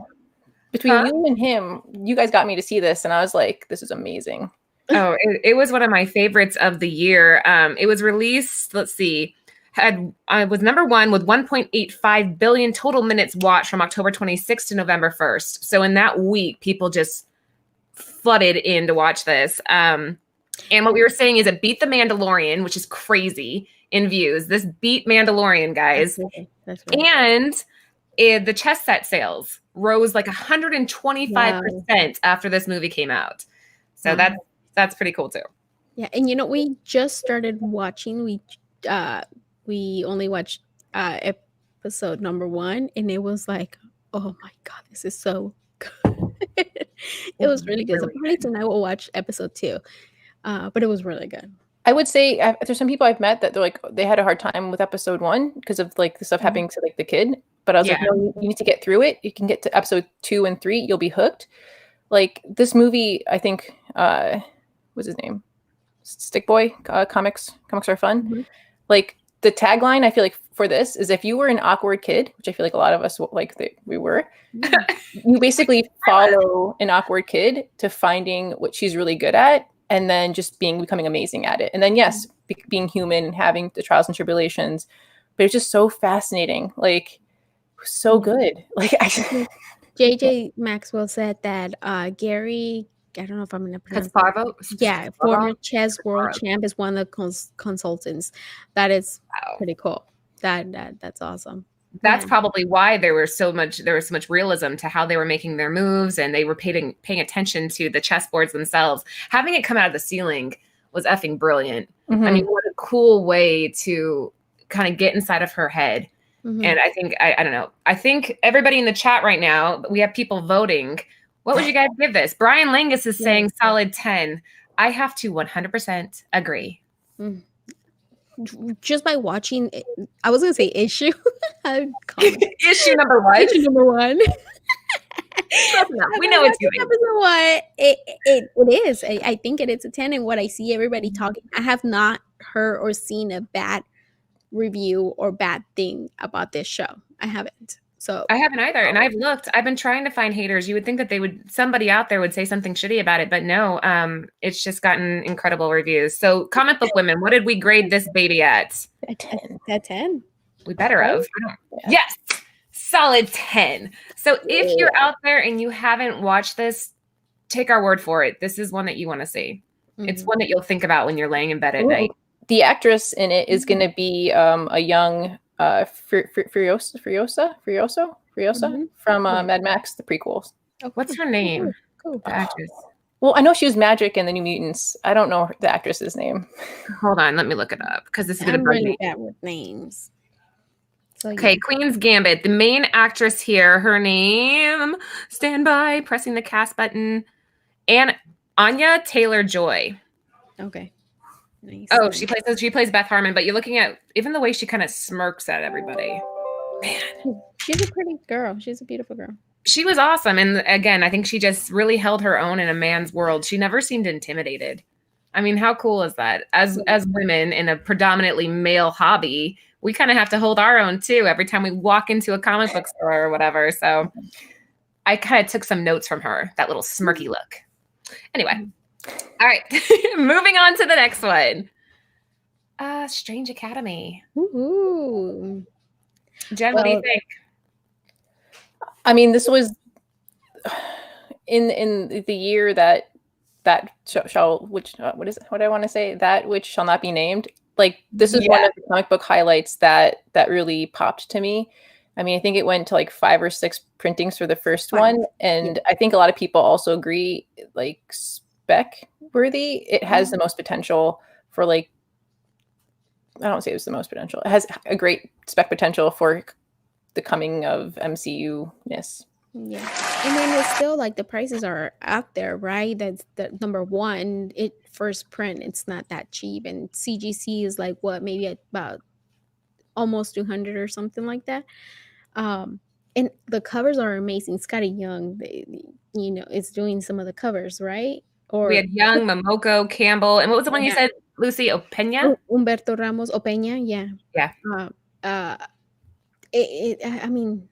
[SPEAKER 3] between you and him, you guys got me to see this, and I was like, this is amazing.
[SPEAKER 1] Oh, it was one of my favorites of the year. It was released, let's see, was number one with 1.85 billion total minutes watched from October 26th to November 1st. So in that week, people just flooded in to watch this. And what we were saying is it beat The Mandalorian, which is crazy in views. This beat Mandalorian, guys. That's right. And the chess set sales rose like 125% after this movie came out. So that's pretty cool too.
[SPEAKER 2] Yeah, and we just started watching. We only watched episode number 1, and it was like, oh my god, this is so good. It was really good. So probably tonight we'll watch episode 2, but it was really good.
[SPEAKER 3] I would say there's some people I've met that they're like they had a hard time with episode 1 because of like the stuff happening to like the kid. But I was like, no, you need to get through it. You can get to episode 2 and 3, you'll be hooked. Like this movie, I think, what's his name? Stick Boy. Comics are fun. Mm-hmm. Like the tagline, I feel like for this is if you were an awkward kid, which I feel like a lot of us we were, you basically follow an awkward kid to finding what she's really good at, and then just becoming amazing at it. And then yes, being human and having the trials and tribulations, but it's just so fascinating. Like so good. Like
[SPEAKER 2] JJ Maxwell said that Gary, I don't know if I'm going to pronounce
[SPEAKER 1] it.
[SPEAKER 2] Yeah, former chess world champ is one of the consultants. That is pretty cool. That's awesome.
[SPEAKER 1] That's probably why there was so much realism to how they were making their moves, and they were paying attention to the chessboards themselves. Having it come out of the ceiling was effing brilliant. Mm-hmm. I mean, what a cool way to kind of get inside of her head. Mm-hmm. And I think, I don't know, I think everybody in the chat right now, we have people voting. What would you guys give this? Brian Langus is saying solid 10. I have to 100% agree.
[SPEAKER 2] Just by watching, I was going to say issue.
[SPEAKER 1] Issue number 1.
[SPEAKER 2] Issue number 1.
[SPEAKER 1] We know it's good.
[SPEAKER 2] It is. I think it is a 10. And what I see everybody talking, I have not heard or seen a bad review or bad thing about this show. I haven't. So
[SPEAKER 1] I haven't either. And I've looked, I've been trying to find haters. You would think that somebody out there would say something shitty about it, but no, it's just gotten incredible reviews. So Comic Book Women, what did we grade this baby at?
[SPEAKER 2] A 10. A 10.
[SPEAKER 1] We better have. Yes. Solid 10. So if you're out there and you haven't watched this, take our word for it. This is one that you want to see. Mm-hmm. It's one that you'll think about when you're laying in bed at night.
[SPEAKER 3] The actress in it is going to be a young Furiosa from Mad Max, the prequels.
[SPEAKER 1] Oh, what's her name?
[SPEAKER 2] Cool.
[SPEAKER 1] The actress.
[SPEAKER 3] Well, I know she was Magic in the New Mutants. I don't know the actress's name.
[SPEAKER 1] Hold on, let me look it up because this is going to
[SPEAKER 2] bring me bad with names. So,
[SPEAKER 1] okay, Queen's Gambit. The main actress here, her name. Stand by, pressing the cast button. And Anya Taylor-Joy.
[SPEAKER 2] Okay. Nice.
[SPEAKER 1] Oh,
[SPEAKER 2] nice.
[SPEAKER 1] she plays Beth Harmon, but you're looking at even the way she kind of smirks at everybody. Man,
[SPEAKER 2] she's a pretty girl. She's a beautiful girl.
[SPEAKER 1] She was awesome, and again, I think she just really held her own in a man's world. She never seemed intimidated. I mean, how cool is that? As women in a predominantly male hobby, we kind of have to hold our own too every time we walk into a comic book store or whatever. So I kind of took some notes from her, that little smirky look. Anyway, all right, moving on to the next one. Strange Academy.
[SPEAKER 2] Ooh.
[SPEAKER 1] Jen, what do you think?
[SPEAKER 3] I mean, this was in the year that shall which what is it? What do I want to say? That which shall not be named. Like, this is one of the comic book highlights that really popped to me. I mean, I think it went to like 5 or 6 printings for the first one, and I think a lot of people also agree, like, spec worthy. It has the most potential for, like, I don't say it's the most potential. It has a great spec potential for the coming of MCU-ness.
[SPEAKER 2] Yeah, and then it's still like the prices are out there, right? That's the number one. It first print, it's not that cheap, and CGC is like what, maybe about almost 200 or something like that. And the covers are amazing. Scotty Young, is doing some of the covers, right? Or
[SPEAKER 1] we had Young, Momoko, Campbell, and what was the one you said, Lucy? Opeña?
[SPEAKER 2] Humberto Ramos Opeña, yeah. I mean,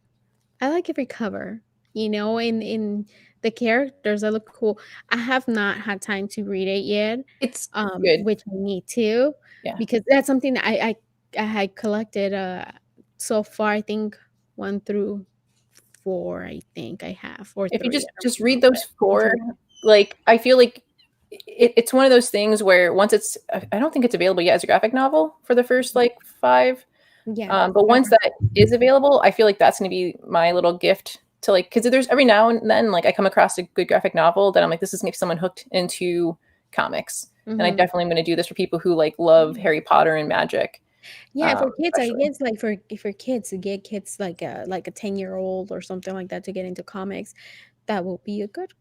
[SPEAKER 2] I like every cover, in the characters that look cool. I have not had time to read it yet.
[SPEAKER 3] It's good.
[SPEAKER 2] Which I need to, because that's something that I had collected so far. I think 1 through 4. I think I have. Or
[SPEAKER 3] if you just read those 4, like, I feel like it's one of those things where once I don't think it's available yet as a graphic novel for the first like 5. But once that is available, I feel like that's going to be my little gift to, like, because there's every now and then, like, I come across a good graphic novel that I'm like, this is going to get someone hooked into comics. And I definitely am going to do this for people who, like, love Harry Potter and magic.
[SPEAKER 2] Yeah, for kids, especially. I guess, like, for kids, to get kids like a 10-year-old or something like that to get into comics, that will be a good.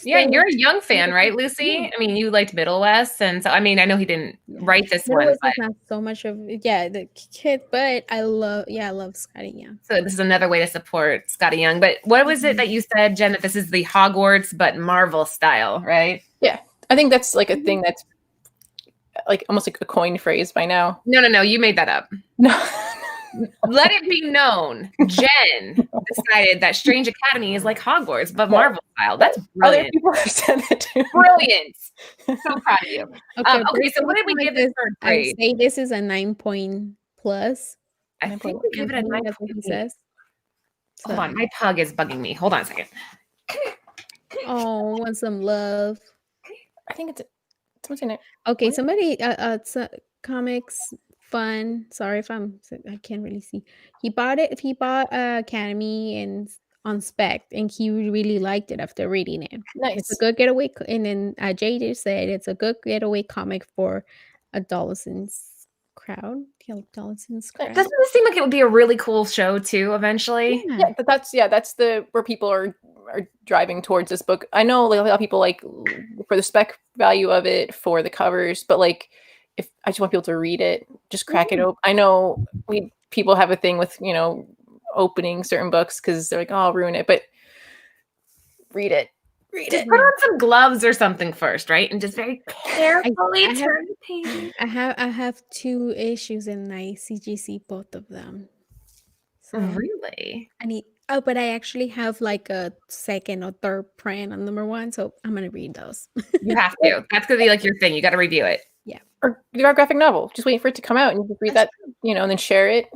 [SPEAKER 1] Yeah, and you're a Young fan, right, Lucy? Yeah. I mean, you liked Middle West, and so, I mean, I know he didn't write this
[SPEAKER 2] Middle
[SPEAKER 1] one.
[SPEAKER 2] West is not so much of the kid, but I love Scotty Young.
[SPEAKER 1] So this is another way to support Scotty Young. But what was it that you said, Jen, that this is the Hogwarts but Marvel style, right?
[SPEAKER 3] Yeah, I think that's like a thing that's like almost like a coined phrase by now.
[SPEAKER 1] No, you made that up.
[SPEAKER 3] No.
[SPEAKER 1] Let it be known, Jen decided that Strange Academy is like Hogwarts, but Marvel style. That's brilliant.
[SPEAKER 3] Other people have said that too.
[SPEAKER 1] Brilliant. So proud of you. Okay, so what did we give this third grade?
[SPEAKER 2] I say this is a 9 point plus.
[SPEAKER 1] I think we give it a 9. That's what he says. Hold on, my pug is bugging me. Hold on a second.
[SPEAKER 2] Oh, want some love?
[SPEAKER 3] I think it's what's in it.
[SPEAKER 2] Okay, somebody comics fun. Sorry if I can't really see. He bought Academy and on spec, and he really liked it after reading it.
[SPEAKER 3] Nice.
[SPEAKER 2] It's a good getaway, and then Jay just said it's a good getaway comic for adolescents crowd. Adolescents crowd.
[SPEAKER 1] Doesn't it seem like it would be a really cool show too eventually?
[SPEAKER 3] Yeah, that's the where people are driving towards this book. I know, like, a lot of people like for the spec value of it, for the covers, but like, if I just want people to read it, just crack it open. I know people have a thing with, opening certain books because they're like, oh, I'll ruin it, but read it.
[SPEAKER 1] Just put on some gloves or something first, right? And just very carefully turn the page.
[SPEAKER 2] I have 2 issues and I CGC both of them.
[SPEAKER 1] So really?
[SPEAKER 2] But I actually have like a 2nd or 3rd print on number 1, so I'm gonna read those.
[SPEAKER 1] You have to. That's gonna be like your thing. You got to review it.
[SPEAKER 2] Yeah.
[SPEAKER 3] Or do our graphic novel. Just wait for it to come out and you just read that, and then share it.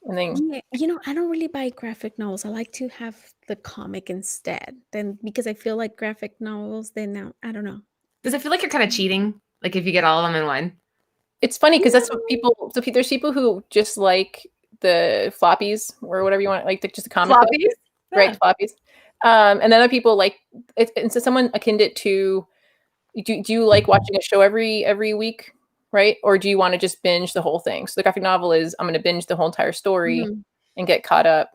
[SPEAKER 3] And then
[SPEAKER 2] I don't really buy graphic novels. I like to have the comic instead. Then, because I feel like graphic novels, I don't know.
[SPEAKER 1] Does it feel like you're kind of cheating? Like if you get all of them in one?
[SPEAKER 3] It's funny because that's what people. So there's people who just like the floppies or whatever you want, like just the comic
[SPEAKER 1] floppies,
[SPEAKER 3] right? Floppies. And then other people like it. And so someone akined it to. Do you like watching a show every week, right? Or do you want to just binge the whole thing? So the graphic novel is I'm going to binge the whole entire story and get caught up.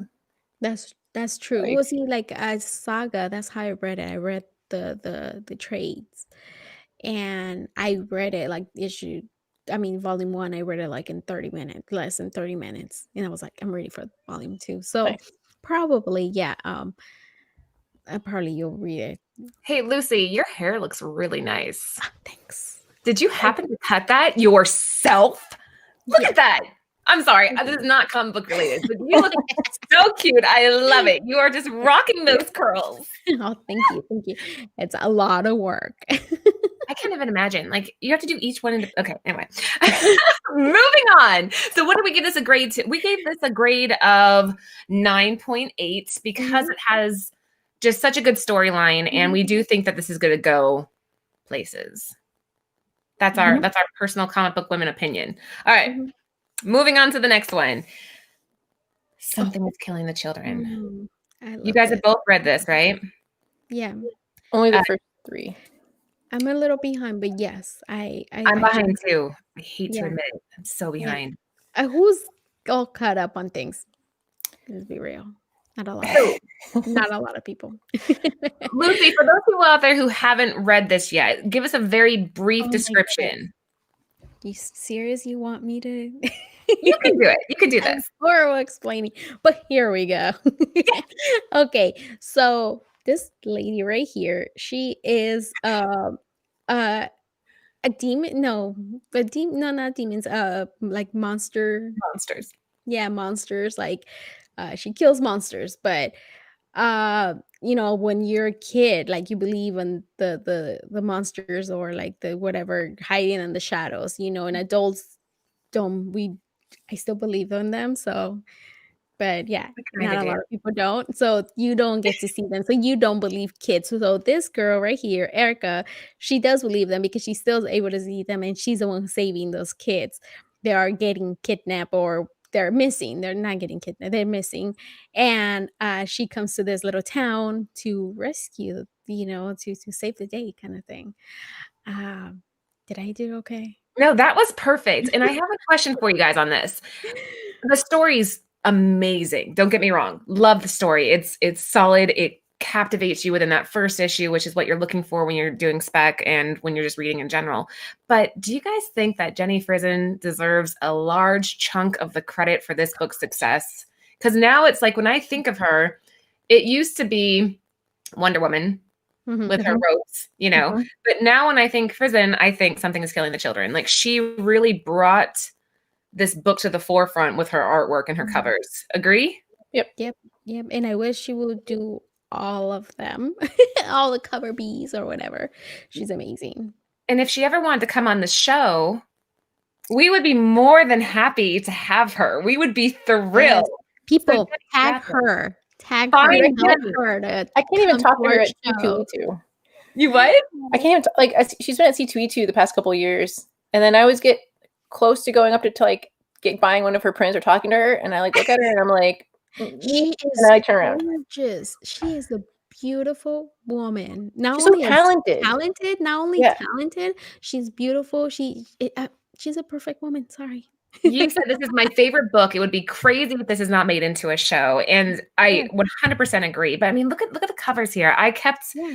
[SPEAKER 2] That's true. Like, well, see, like as Saga, that's how I read it. I read the trades, and I read it like volume 1, I read it like in 30 minutes, less than 30 minutes. And I was like, I'm ready for volume 2. So
[SPEAKER 3] Nice.
[SPEAKER 2] probably, yeah. Probably you'll read it.
[SPEAKER 1] Hey, Lucy, your hair looks really nice.
[SPEAKER 2] Thanks.
[SPEAKER 1] Did you happen to cut that yourself? Look at that. I'm sorry, this is not comic book related, but you look so cute. I love it. You are just rocking those curls.
[SPEAKER 2] Oh, thank you. Thank you. It's a lot of work.
[SPEAKER 1] I can't even imagine. Like, you have to do each one. Okay, anyway. Moving on. So what did we give this a grade to? We gave this a grade of 9.8 because it has just such a good storyline, and we do think that this is going to go places. That's our personal comic book women opinion. All right. Moving on to the next one. Something is killing the children. You guys have both read this, right?
[SPEAKER 2] Yeah.
[SPEAKER 3] Only the first 3.
[SPEAKER 2] I'm a little behind, but yes,
[SPEAKER 1] I'm behind too. I hate to admit it. I'm so behind.
[SPEAKER 2] Who's all caught up on things? Let's be real. Not a lot. Not a lot of people.
[SPEAKER 1] Lucy, for those people out there who haven't read this yet, give us a very brief description.
[SPEAKER 2] You serious? You want me to?
[SPEAKER 1] You can do it. You can do this.
[SPEAKER 2] Horrible explaining, but here we go. Okay, so this lady right here, she is a demon. No, not demons. Like monsters. Yeah, monsters. Like, she kills monsters, but when you're a kid, like, you believe in the monsters, or like the whatever hiding in the shadows, and adults don't. I still believe in them, so, but yeah, not a lot of people don't, so you don't get to see them, so you don't believe kids. So this girl right here, Erica, she does believe them because she's still able to see them, and she's the one saving those kids. They are getting kidnapped, or they're missing. They're not getting kidnapped. They're missing. And she comes to this little town to rescue, to save the day kind of thing. Did I do okay?
[SPEAKER 1] No, that was perfect. And I have a question for you guys on this. The story's amazing. Don't get me wrong. Love the story. It's solid. It captivates you within that first issue, which is what you're looking for when you're doing spec and when you're just reading in general. But do you guys think that Jenny Frison deserves a large chunk of the credit for this book's success? Because now it's like, when I think of her, it used to be Wonder Woman with her ropes, But now when I think Frison, I think Something is Killing the Children. Like, she really brought this book to the forefront with her artwork and her covers. Agree?
[SPEAKER 2] Yep. And I wish she would do all of them, all the cover bees or whatever. She's amazing.
[SPEAKER 1] And if she ever wanted to come on the show, we would be more than happy to have her. We would be thrilled.
[SPEAKER 2] People, tag her. I can't
[SPEAKER 3] even talk to her at C2E2.
[SPEAKER 1] You what?
[SPEAKER 3] I can't even she's been at C2E2 the past couple of years, and then I always get close to going up to like buying one of her prints or talking to her, and I look at her and I'm like,
[SPEAKER 2] she is
[SPEAKER 3] and I turn around.
[SPEAKER 2] Gorgeous. She is a beautiful woman.
[SPEAKER 3] She's so talented.
[SPEAKER 2] Not only talented, she's beautiful. She's a perfect woman. Sorry.
[SPEAKER 1] You said this is my favorite book. It would be crazy if this is not made into a show. And I 100% agree. But I mean, look at the covers here.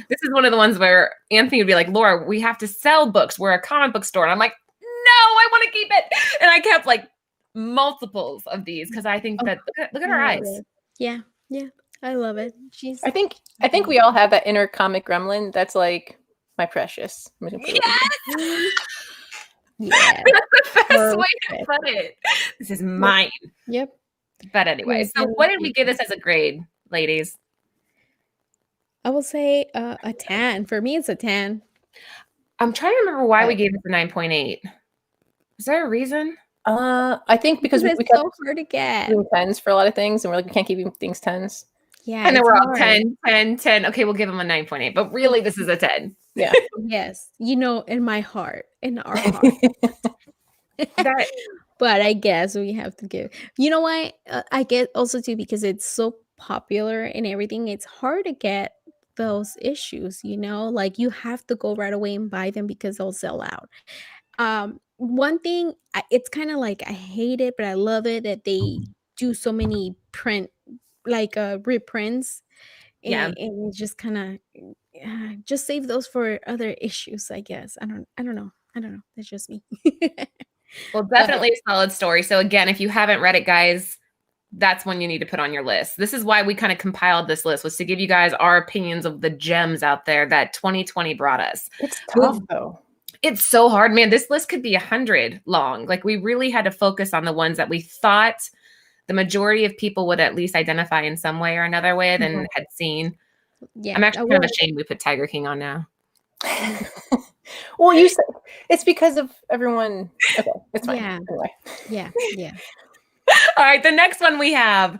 [SPEAKER 1] This is one of the ones where Anthony would be like, Laura, we have to sell books. We're a comic book store. And I'm like, no, I want to keep it. And I kept like multiples of these because I think that look at her eyes.
[SPEAKER 2] Yeah. I love it.
[SPEAKER 3] I think we all have that inner comic gremlin that's like, my precious.
[SPEAKER 1] Yes! Yeah, that's the best way to put it. This is mine.
[SPEAKER 2] Yep.
[SPEAKER 1] But anyway, so what did we give this as a grade, ladies?
[SPEAKER 2] I will say a 10. For me, it's a 10.
[SPEAKER 1] I'm trying to remember why we gave it a 9.8. Is there a reason?
[SPEAKER 3] I think because
[SPEAKER 2] it's so hard to get
[SPEAKER 3] 10s for a lot of things, and we're like, we can't keep things 10s.
[SPEAKER 2] Yeah,
[SPEAKER 1] and then we're all 10. Okay, we'll give them a 9.8, but really, this is a 10.
[SPEAKER 3] Yeah.
[SPEAKER 2] Yes. In my heart, in our heart. But I guess we have to give. You know what? I get also too, because it's so popular and everything. It's hard to get those issues. Like, you have to go right away and buy them because they'll sell out. One thing, it's kind of like, I hate it, but I love it that they do so many reprints. And it just kind of, just save those for other issues, I guess. I don't know. That's just me.
[SPEAKER 1] Well, definitely a solid story. So again, if you haven't read it, guys, that's one you need to put on your list. This is why we kind of compiled this list, was to give you guys our opinions of the gems out there that 2020 brought us.
[SPEAKER 3] It's tough though.
[SPEAKER 1] It's so hard, man. This list could be 100 long. Like, we really had to focus on the ones that we thought the majority of people would at least identify in some way or another with and had seen.
[SPEAKER 2] Yeah,
[SPEAKER 1] I'm actually kind of ashamed we put Tiger King on now.
[SPEAKER 3] Well, you said it's because of everyone. Okay, it's fine.
[SPEAKER 2] Yeah.
[SPEAKER 3] Anyway.
[SPEAKER 2] Yeah.
[SPEAKER 1] All right, the next one we have.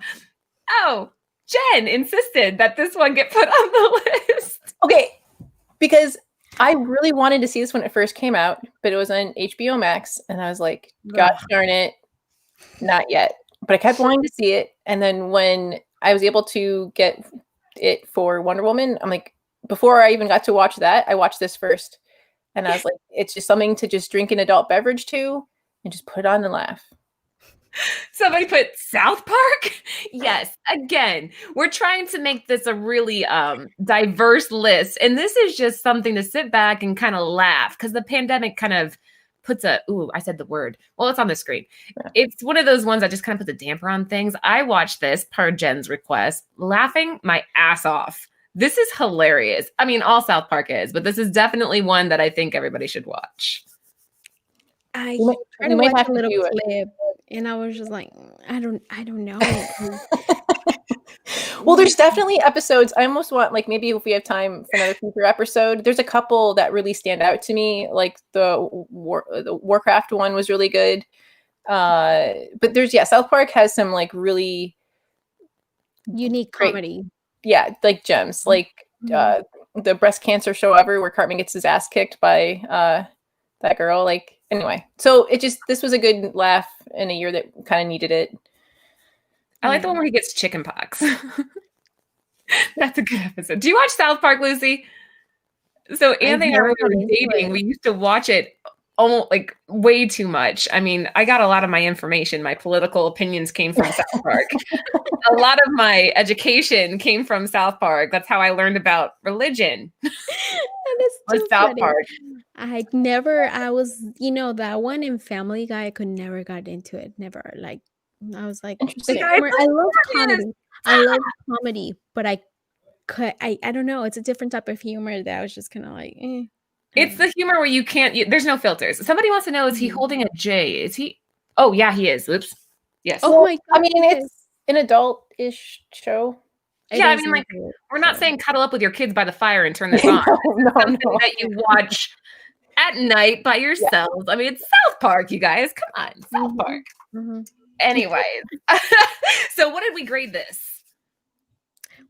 [SPEAKER 1] Oh, Jen insisted that this one get put on the list.
[SPEAKER 3] Okay, because I really wanted to see this when it first came out, but it was on HBO Max, and I was like, gosh darn it, not yet. But I kept wanting to see it, and then when I was able to get it for Wonder Woman, I'm like, before I even got to watch that, I watched this first. And I was like, it's just something to just drink an adult beverage to and just put on and laugh.
[SPEAKER 1] Somebody put South Park? Yes. Again, we're trying to make this a really diverse list. And this is just something to sit back and kind of laugh, because the pandemic kind of puts I said the word. Well, it's on the screen. Yeah. It's one of those ones that just kind of puts a damper on things. I watched this per Jen's request, laughing my ass off. This is hilarious. I mean, all South Park is, but this is definitely one that I think everybody should watch.
[SPEAKER 2] I tried to watch a little clip, and I was just like, I don't know.
[SPEAKER 3] Well, there's definitely episodes. I almost want, like, maybe if we have time for another future episode, there's a couple that really stand out to me. Like the Warcraft one was really good. But there's, South Park has some like really
[SPEAKER 2] unique comedy.
[SPEAKER 3] Yeah, like gems, like the breast cancer show ever, where Cartman gets his ass kicked by that girl. Like, anyway, so this was a good laugh in a year that kind of needed it.
[SPEAKER 1] I like the one where he gets chicken pox. That's a good episode. Do you watch South Park, Lucy? So Anthony and I, when we were dating, we used to watch it almost like way too much. I mean, I got a lot of my information, my political opinions came from South Park. A lot of my education came from South Park. That's how I learned about religion.
[SPEAKER 2] That is South Park. I was, that one in Family Guy, I could never got into it. Never. Like, I was like, I love comedy. I love comedy, but I don't know. It's a different type of humor that I was just kind of like, eh.
[SPEAKER 1] It's the humor where there's no filters. Somebody wants to know, is he holding a J? Is he? Oh, yeah, he is. Oops. Yes.
[SPEAKER 2] Oh my God.
[SPEAKER 3] I mean, it's an adult-ish show.
[SPEAKER 1] Yeah, I mean, like, we're not saying cuddle up with your kids by the fire and turn this on.
[SPEAKER 3] No.
[SPEAKER 1] Something that you watch at night by yourselves. Yeah. I mean, it's South Park, you guys. Come on, South Park.
[SPEAKER 2] Mm-hmm.
[SPEAKER 1] Anyways. So what did we grade this?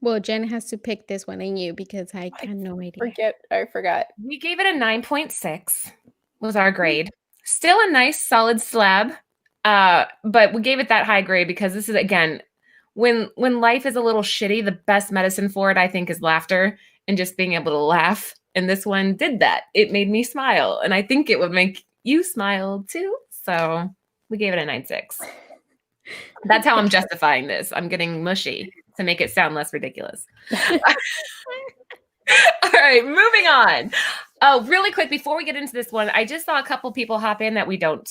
[SPEAKER 2] Well, Jen has to pick this one and you, because I had no idea.
[SPEAKER 3] I forgot.
[SPEAKER 1] We gave it a 9.6 was our grade. Still a nice solid slab. But we gave it that high grade because this is, again, when life is a little shitty, the best medicine for it, I think, is laughter and just being able to laugh. And this one did that. It made me smile. And I think it would make you smile too. So we gave it a 9.6. That's how I'm justifying this. I'm getting mushy to make it sound less ridiculous. All right, moving on. Oh, really quick, before we get into this one, I just saw a couple people hop in that I don't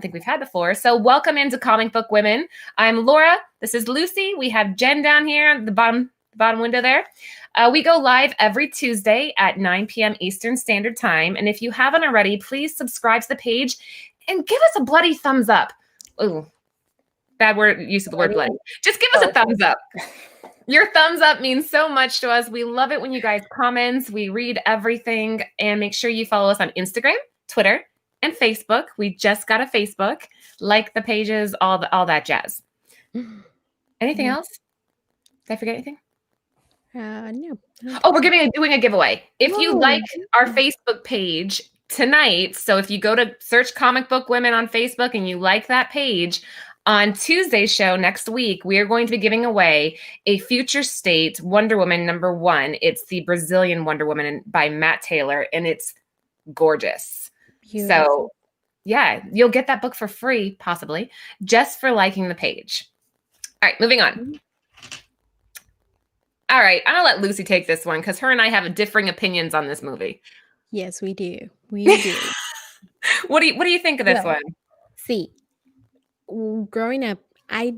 [SPEAKER 1] think we've had before. So welcome into Comic Book Women. I'm Laura. This is Lucy. We have Jen down here at the bottom window there. We go live every Tuesday at 9 p.m. Eastern Standard Time. And if you haven't already, please subscribe to the page and give us a bloody thumbs up. Ooh, bad use of the word bloody. Just give us a thumbs up. Your thumbs up means so much to us. We love it when you guys comment. We read everything. And make sure you follow us on Instagram, Twitter, and Facebook. We just got a Facebook. Like the pages, all that jazz. Anything else? Did I forget anything?
[SPEAKER 2] No.
[SPEAKER 1] Oh, we're doing a giveaway. If you like our Facebook page tonight, so if you go to search Comic Book Women on Facebook and you like that page, on Tuesday's show next week, we are going to be giving away a Future State Wonder Woman #1. It's the Brazilian Wonder Woman by Matt Taylor, and it's gorgeous. Beautiful. So, yeah, you'll get that book for free, possibly, just for liking the page. All right, moving on. All right, I'm gonna let Lucy take this one because her and I have differing opinions on this movie.
[SPEAKER 2] Yes, we do. We do.
[SPEAKER 1] What do you think of this one?
[SPEAKER 2] See, growing up, I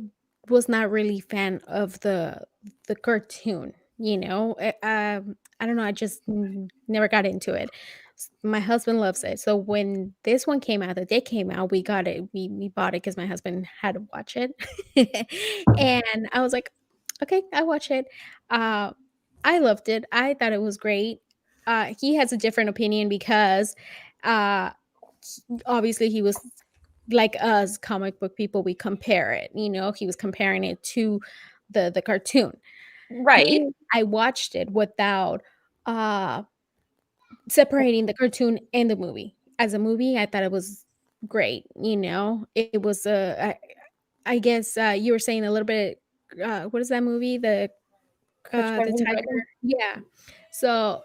[SPEAKER 2] was not really fan of the cartoon. You know, I don't know. I just never got into it. My husband loves it, so when this one came out, the day came out, we got it. We bought it because my husband had to watch it, and I was like, okay, I watch it. I loved it. I thought it was great. He has a different opinion because obviously he was like us comic book people, we compare it, you know, he was comparing it to the cartoon.
[SPEAKER 1] Right.
[SPEAKER 2] I watched it without separating the cartoon and the movie. As a movie, I thought it was great, you know. It was I guess you were saying a little bit what is that movie, the tiger, yeah. So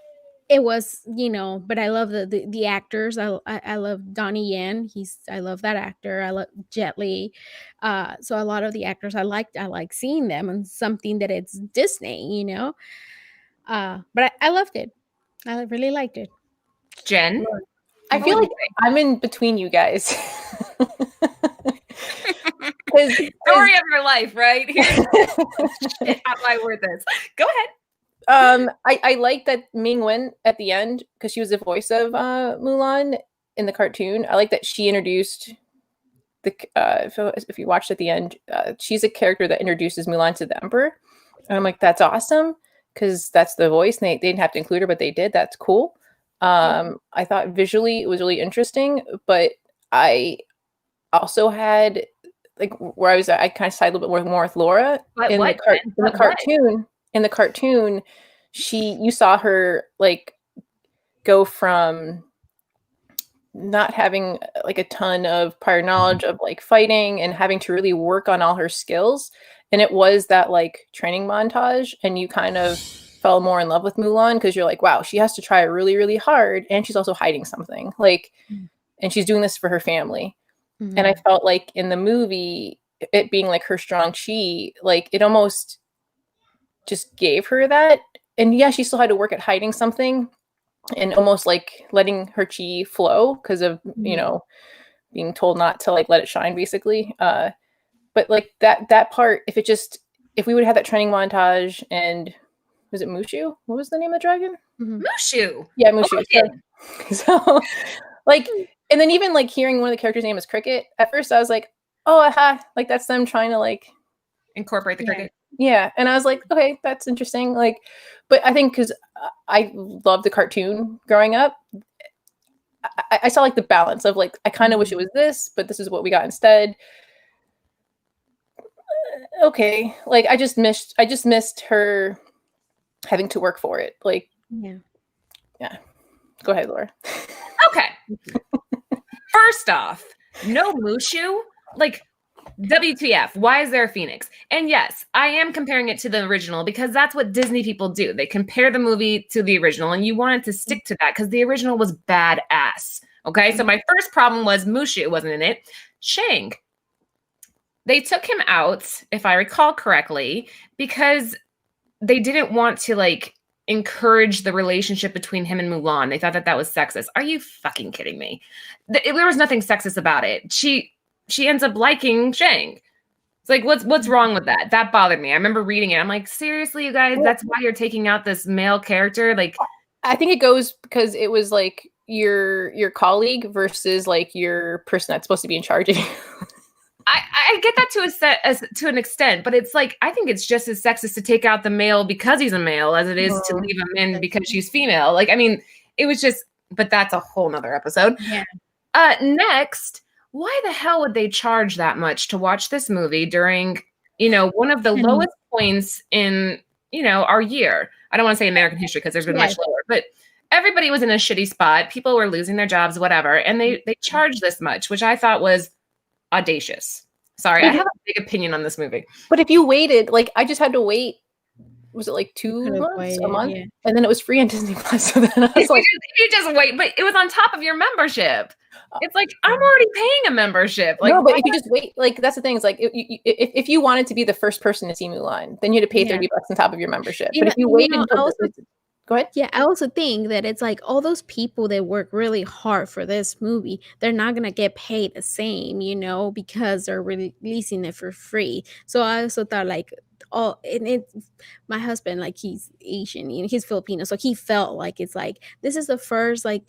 [SPEAKER 2] it was, you know, but I love the actors. I love Donnie Yen. I love that actor. I love Jet Li. So a lot of the actors I like seeing them and something that it's Disney, you know. But I loved it. I really liked it.
[SPEAKER 1] Jen,
[SPEAKER 3] I feel like I'm in between you guys.
[SPEAKER 1] Story of your life, right? Shit, how do I word this? Go ahead.
[SPEAKER 3] I like that Ming Wen at the end because she was the voice of Mulan in the cartoon. I like that she introduced the if you watched at the end, she's a character that introduces Mulan to the Emperor, and I'm like, that's awesome because that's the voice. And they didn't have to include her, but they did. That's cool. I thought visually it was really interesting, but I also had like where I kind of sided a little bit more with Laura in the cartoon. In the cartoon, you saw her like go from not having like a ton of prior knowledge of like fighting and having to really work on all her skills. And it was that like training montage, and you kind of fell more in love with Mulan because you're like, wow, she has to try really, really hard, and she's also hiding something, like, and she's doing this for her family. Mm-hmm. And I felt like in the movie, it being like her strong chi, like it almost just gave her that. And yeah, she still had to work at hiding something and almost like letting her chi flow because of, you know, being told not to like let it shine basically. But like that part, if we would have that training montage, and was it Mushu? What was the name of the dragon?
[SPEAKER 1] Mushu.
[SPEAKER 3] Yeah, Mushu. So like, and then even like hearing one of the characters' name is Cricket, at first I was like, oh, aha, like that's them trying to like
[SPEAKER 1] incorporate the cricket.
[SPEAKER 3] Yeah. And I was like, okay, that's interesting. Like, but I think because I loved the cartoon growing up, I saw like the balance of like, I kind of wish it was this, but this is what we got instead. Okay. Like I just missed her having to work for it. Like, yeah. Go ahead, Laura.
[SPEAKER 1] Okay. First off, no Mushu. Like, WTF, why is there a phoenix? And yes, I am comparing it to the original because that's what Disney people do. They compare the movie to the original, and you wanted to stick to that because the original was badass. Okay, so my first problem was Mushu wasn't in it. Shang. They took him out, if I recall correctly, because they didn't want to like encourage the relationship between him and Mulan. They thought that was sexist. Are you fucking kidding me? There was nothing sexist about it. She ends up liking Shang. It's like, what's wrong with that? That bothered me. I remember reading it. I'm like, seriously, you guys, that's why you're taking out this male character? Like,
[SPEAKER 3] I think it goes because it was like your colleague versus like your person that's supposed to be in charge of you.
[SPEAKER 1] I get that to an extent, but it's like, I think it's just as sexist to take out the male because he's a male as it is to leave him in because she's female. Like, I mean, it was just, but that's a whole nother episode.
[SPEAKER 2] Yeah.
[SPEAKER 1] Next, why the hell would they charge that much to watch this movie during, you know, one of the lowest points in, you know, our year? I don't want to say American history because there's been much lower, but everybody was in a shitty spot. People were losing their jobs, whatever. And they charged this much, which I thought was audacious. Sorry, I have a big opinion on this movie.
[SPEAKER 3] But if you waited, like I just had to wait was it like 2
[SPEAKER 2] Could've
[SPEAKER 3] months,
[SPEAKER 2] waited,
[SPEAKER 3] a month?
[SPEAKER 2] yeah.
[SPEAKER 3] And then it was free on Disney Plus. So then I was like,
[SPEAKER 1] you just wait, but it was on top of your membership. It's like, I'm already paying a membership. Like,
[SPEAKER 3] no, but if you just wait, like that's the thing. It's like if you wanted to be the first person to see Mulan, then you had to pay $30 on top of your membership. But if you waited until go ahead.
[SPEAKER 2] Yeah, I also think that it's like all those people that work really hard for this movie, they're not gonna get paid the same, because they're releasing it for free. So I also thought like my husband, like he's Asian, he's Filipino, so he felt like it's like this is the first like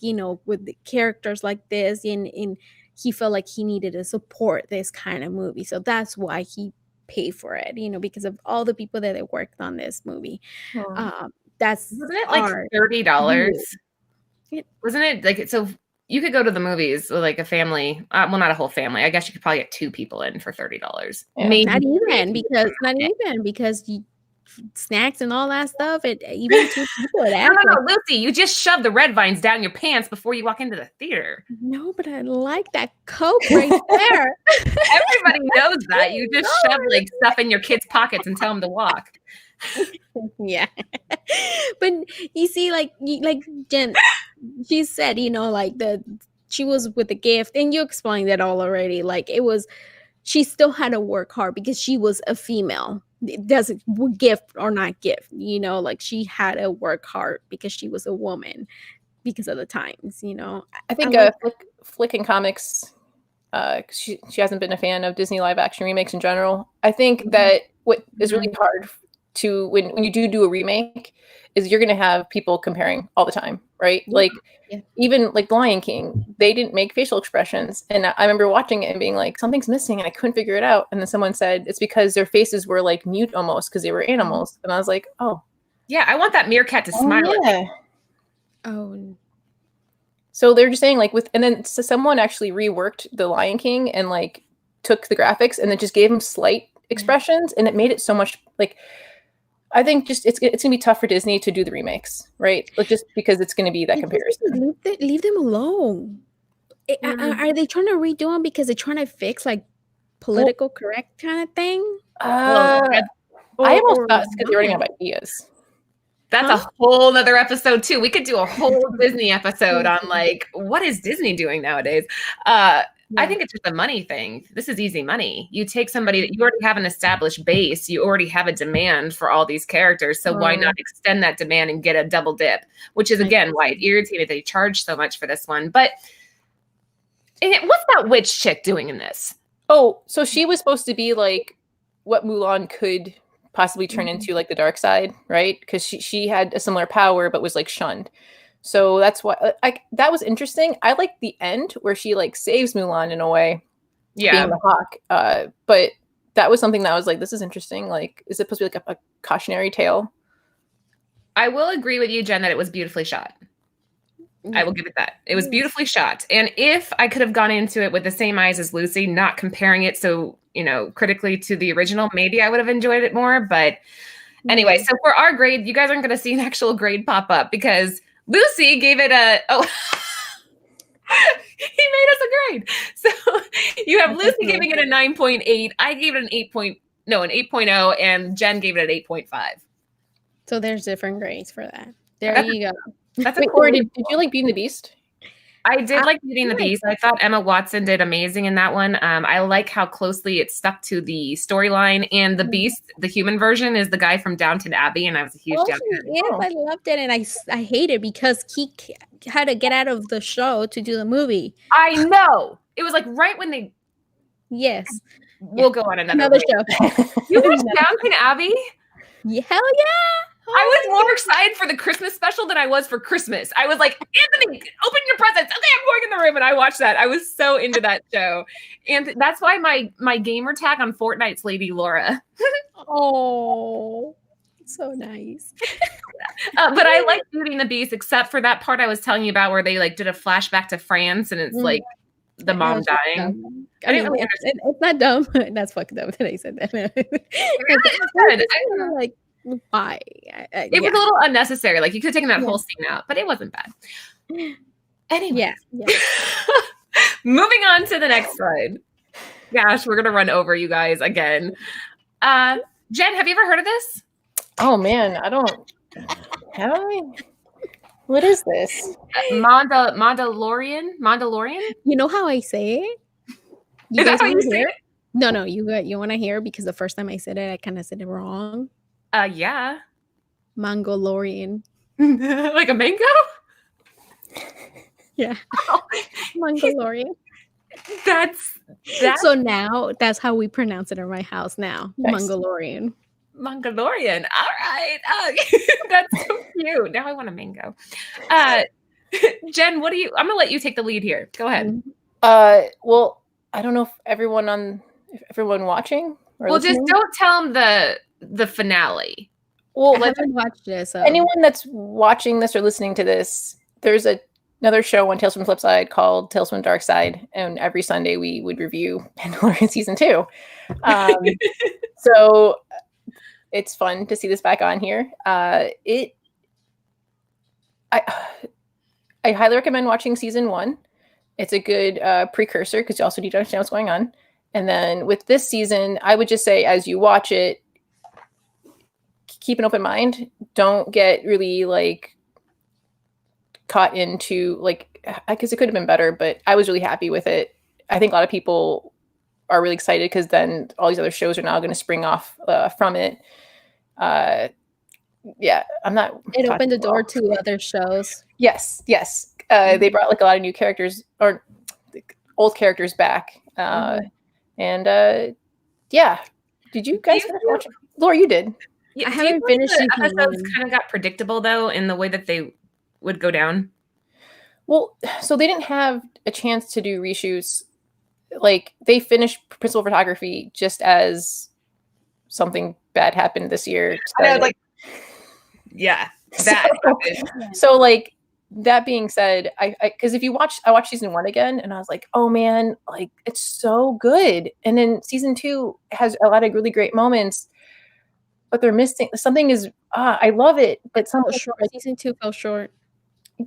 [SPEAKER 2] with the characters like this, and he felt like he needed to support this kind of movie, so that's why he paid for it, because of all the people that worked on this movie.
[SPEAKER 1] Wasn't it like $30? Wasn't it like so? You could go to the movies with like a family. Well, not a whole family. I guess you could probably get 2 people in for $30.
[SPEAKER 2] Yeah. Maybe not even because snacks and all that stuff. Even 2 people.
[SPEAKER 1] No, Lucy, you just shove the red vines down your pants before you walk into the theater.
[SPEAKER 2] No, but I like that Coke right there.
[SPEAKER 1] Everybody knows that. You just shove like stuff in your kids' pockets and tell them to walk.
[SPEAKER 2] Yeah, but you see, like Jen, she said, like she was with the gift, and you explained that all already. Like she still had to work hard because she was a female. It doesn't gift or not gift, like she had to work hard because she was a woman because of the times.
[SPEAKER 3] I think Flick in comics. She hasn't been a fan of Disney live action remakes in general. I think that what is really hard to when you do a remake is you're going to have people comparing all the time, right? Like even like Lion King, they didn't make facial expressions, and I remember watching it and being like, something's missing, and I couldn't figure it out. And then someone said it's because their faces were like mute almost because they were animals, and I was like, oh
[SPEAKER 1] yeah, I want that meerkat to smile.
[SPEAKER 3] Yeah. So they're just saying like and then someone actually reworked the Lion King and like took the graphics and then just gave them slight expressions, and it made it so much like. I think just it's gonna be tough for Disney to do the remakes, right? Like just because it's gonna be that comparison.
[SPEAKER 2] Leave them alone. Are they trying to redo them because they're trying to fix like political correct kind of thing?
[SPEAKER 3] I almost thought it's because they're running out of ideas.
[SPEAKER 1] That's a whole nother episode too. We could do a whole Disney episode on like what is Disney doing nowadays. I think it's just a money thing. This is easy money. You take somebody that you already have an established base. You already have a demand for all these characters. So why not extend that demand and get a double dip? Which is, again, why it irritated they charged so much for this one. But what's that witch chick doing in this?
[SPEAKER 3] Oh, so she was supposed to be like what Mulan could possibly turn into, like the dark side, right? Because she had a similar power but was like shunned. So that's why that was interesting. I like the end where she like saves Mulan in a way, being the hawk. But that was something that I was like, this is interesting. Like, is it supposed to be like a cautionary tale?
[SPEAKER 1] I will agree with you, Jen, that it was beautifully shot. I will give it that. It was beautifully shot. And if I could have gone into it with the same eyes as Lucy, not comparing it so, critically to the original, maybe I would have enjoyed it more. But anyway, so for our grade, you guys aren't going to see an actual grade pop up because Lucy gave it he made us a grade. So you have Lucy giving it a 9.8. I gave it an 8.0, and Jen gave it an 8.5.
[SPEAKER 2] So there's different grades for that. There you go.
[SPEAKER 3] That's Wait, Corey, did you like Beauty and the Beast?
[SPEAKER 1] I did like Beauty and the Beast. I thought Emma Watson did amazing in that one. I like how closely it stuck to the storyline. And the Beast, the human version, is the guy from Downton Abbey, and I was a huge Downton Abbey.
[SPEAKER 2] Yes, I loved it, and I hate it because he had to get out of the show to do the movie.
[SPEAKER 1] I know. It was like right when they.
[SPEAKER 2] Yes.
[SPEAKER 1] We'll go on
[SPEAKER 2] another show.
[SPEAKER 1] You watched Downton Abbey?
[SPEAKER 2] Yeah, hell yeah.
[SPEAKER 1] I was more excited for the Christmas special than I was for Christmas. I was like, Anthony, open your presents. Okay, I'm going in the room. And I watched that. I was so into that show. And that's why my gamer tag on Fortnite's Lady Laura.
[SPEAKER 2] Oh, so nice.
[SPEAKER 1] But I like Beauty and the Beast, except for that part I was telling you about where they like did a flashback to France and it's like the mom dying. I didn't really understand.
[SPEAKER 2] It's not dumb. That's fucked up that I said that.
[SPEAKER 1] Really
[SPEAKER 2] like, why?
[SPEAKER 1] It was a little unnecessary. Like you could have taken that whole scene out, but it wasn't bad. Anyway, moving on to the next slide. Gosh, we're gonna run over you guys again. Jen, have you ever heard of this?
[SPEAKER 3] Oh man, I don't. Have I? What is this?
[SPEAKER 1] Mandalorian?
[SPEAKER 2] You know how I say it?
[SPEAKER 1] Is that how you say it?
[SPEAKER 2] No, you want to hear, because the first time I said it, I kind of said it wrong.
[SPEAKER 1] Yeah.
[SPEAKER 2] Mandalorian.
[SPEAKER 1] Like a mango?
[SPEAKER 2] Yeah.
[SPEAKER 1] Oh,
[SPEAKER 2] Mandalorian.
[SPEAKER 1] That's
[SPEAKER 2] So now that's how we pronounce it in my house now.
[SPEAKER 3] Nice.
[SPEAKER 2] Mandalorian.
[SPEAKER 1] All right. That's so cute. Now I want a mango. Jen, I'm gonna let you take the lead here. Go ahead.
[SPEAKER 3] Well, I don't know if everyone watching or listening?
[SPEAKER 1] Just don't tell them the finale.
[SPEAKER 2] Well, I haven't watched this. So.
[SPEAKER 3] Anyone that's watching this or listening to this, there's another show on Tales from the Flipside called Tales from the Dark Side, and every Sunday we would review Mandalorian season 2. So it's fun to see this back on here. I highly recommend watching season 1. It's a good precursor because you also need to understand what's going on. And then with this season, I would just say, as you watch it, keep an open mind. Don't get really like caught into like, because it could have been better, but I was really happy with it. I think a lot of people are really excited because then all these other shows are now going to spring off from it. Yeah, I'm not.
[SPEAKER 2] It opened the door to other shows.
[SPEAKER 3] Yes. They brought like a lot of new characters or old characters back. And yeah, did you guys finish watching? Laura, you did.
[SPEAKER 1] Yeah, I haven't finished. The episodes kind of got predictable though in the way that they would go down.
[SPEAKER 3] Well, so they didn't have a chance to do reshoots. Like they finished principal photography just as something bad happened this year.
[SPEAKER 1] Yeah, that happened.
[SPEAKER 3] So like that being said, I because I watched season 1 again and I was like, oh man, like it's so good. And then season 2 has a lot of really great moments, but they're missing something. I love it, but
[SPEAKER 2] Season 2 fell short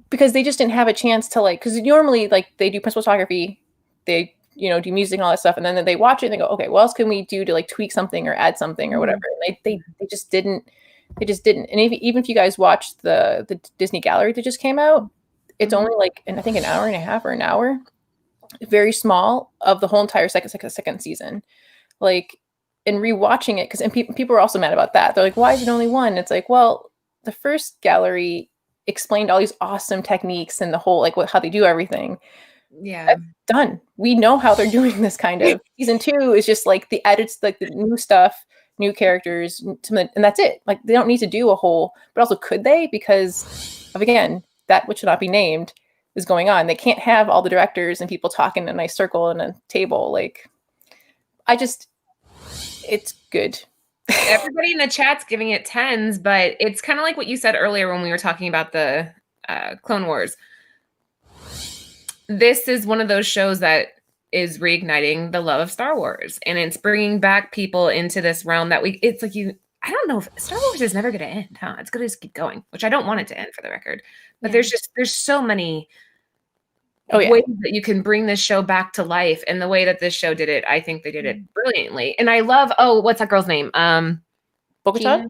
[SPEAKER 3] because they just didn't have a chance to like, because normally like they do principal photography, they do music and all that stuff, and then they watch it and they go, okay, what else can we do to like tweak something or add something or whatever. And they just didn't. And even if you guys watched the Disney Gallery that just came out, it's only like I think an hour and a half or an hour, very small, of the whole entire second season. Like, and rewatching it, because people are also mad about that. They're like, why is it only one? It's like, well, the first gallery explained all these awesome techniques and the whole like how they do everything.
[SPEAKER 1] Yeah,
[SPEAKER 3] that's done. We know how they're doing this kind of. Season 2 is just like the edits, like the new stuff, new characters, and that's it. Like they don't need to do a whole, but also could they? Because of, again, that which should not be named is going on. They can't have all the directors and people talking in a nice circle and a table. Like, it's good.
[SPEAKER 1] Everybody in the chat's giving it 10s, but it's kind of like what you said earlier when we were talking about the Clone Wars. This is one of those shows that is reigniting the love of Star Wars, and it's bringing back people into this realm that it's like I don't know if Star Wars is never going to end, huh? It's going to just keep going, which I don't want it to end, for the record. But there's so many ways that you can bring this show back to life, and the way that this show did it, I think they did it brilliantly. And I love, what's that girl's name?
[SPEAKER 3] Bo-Katan?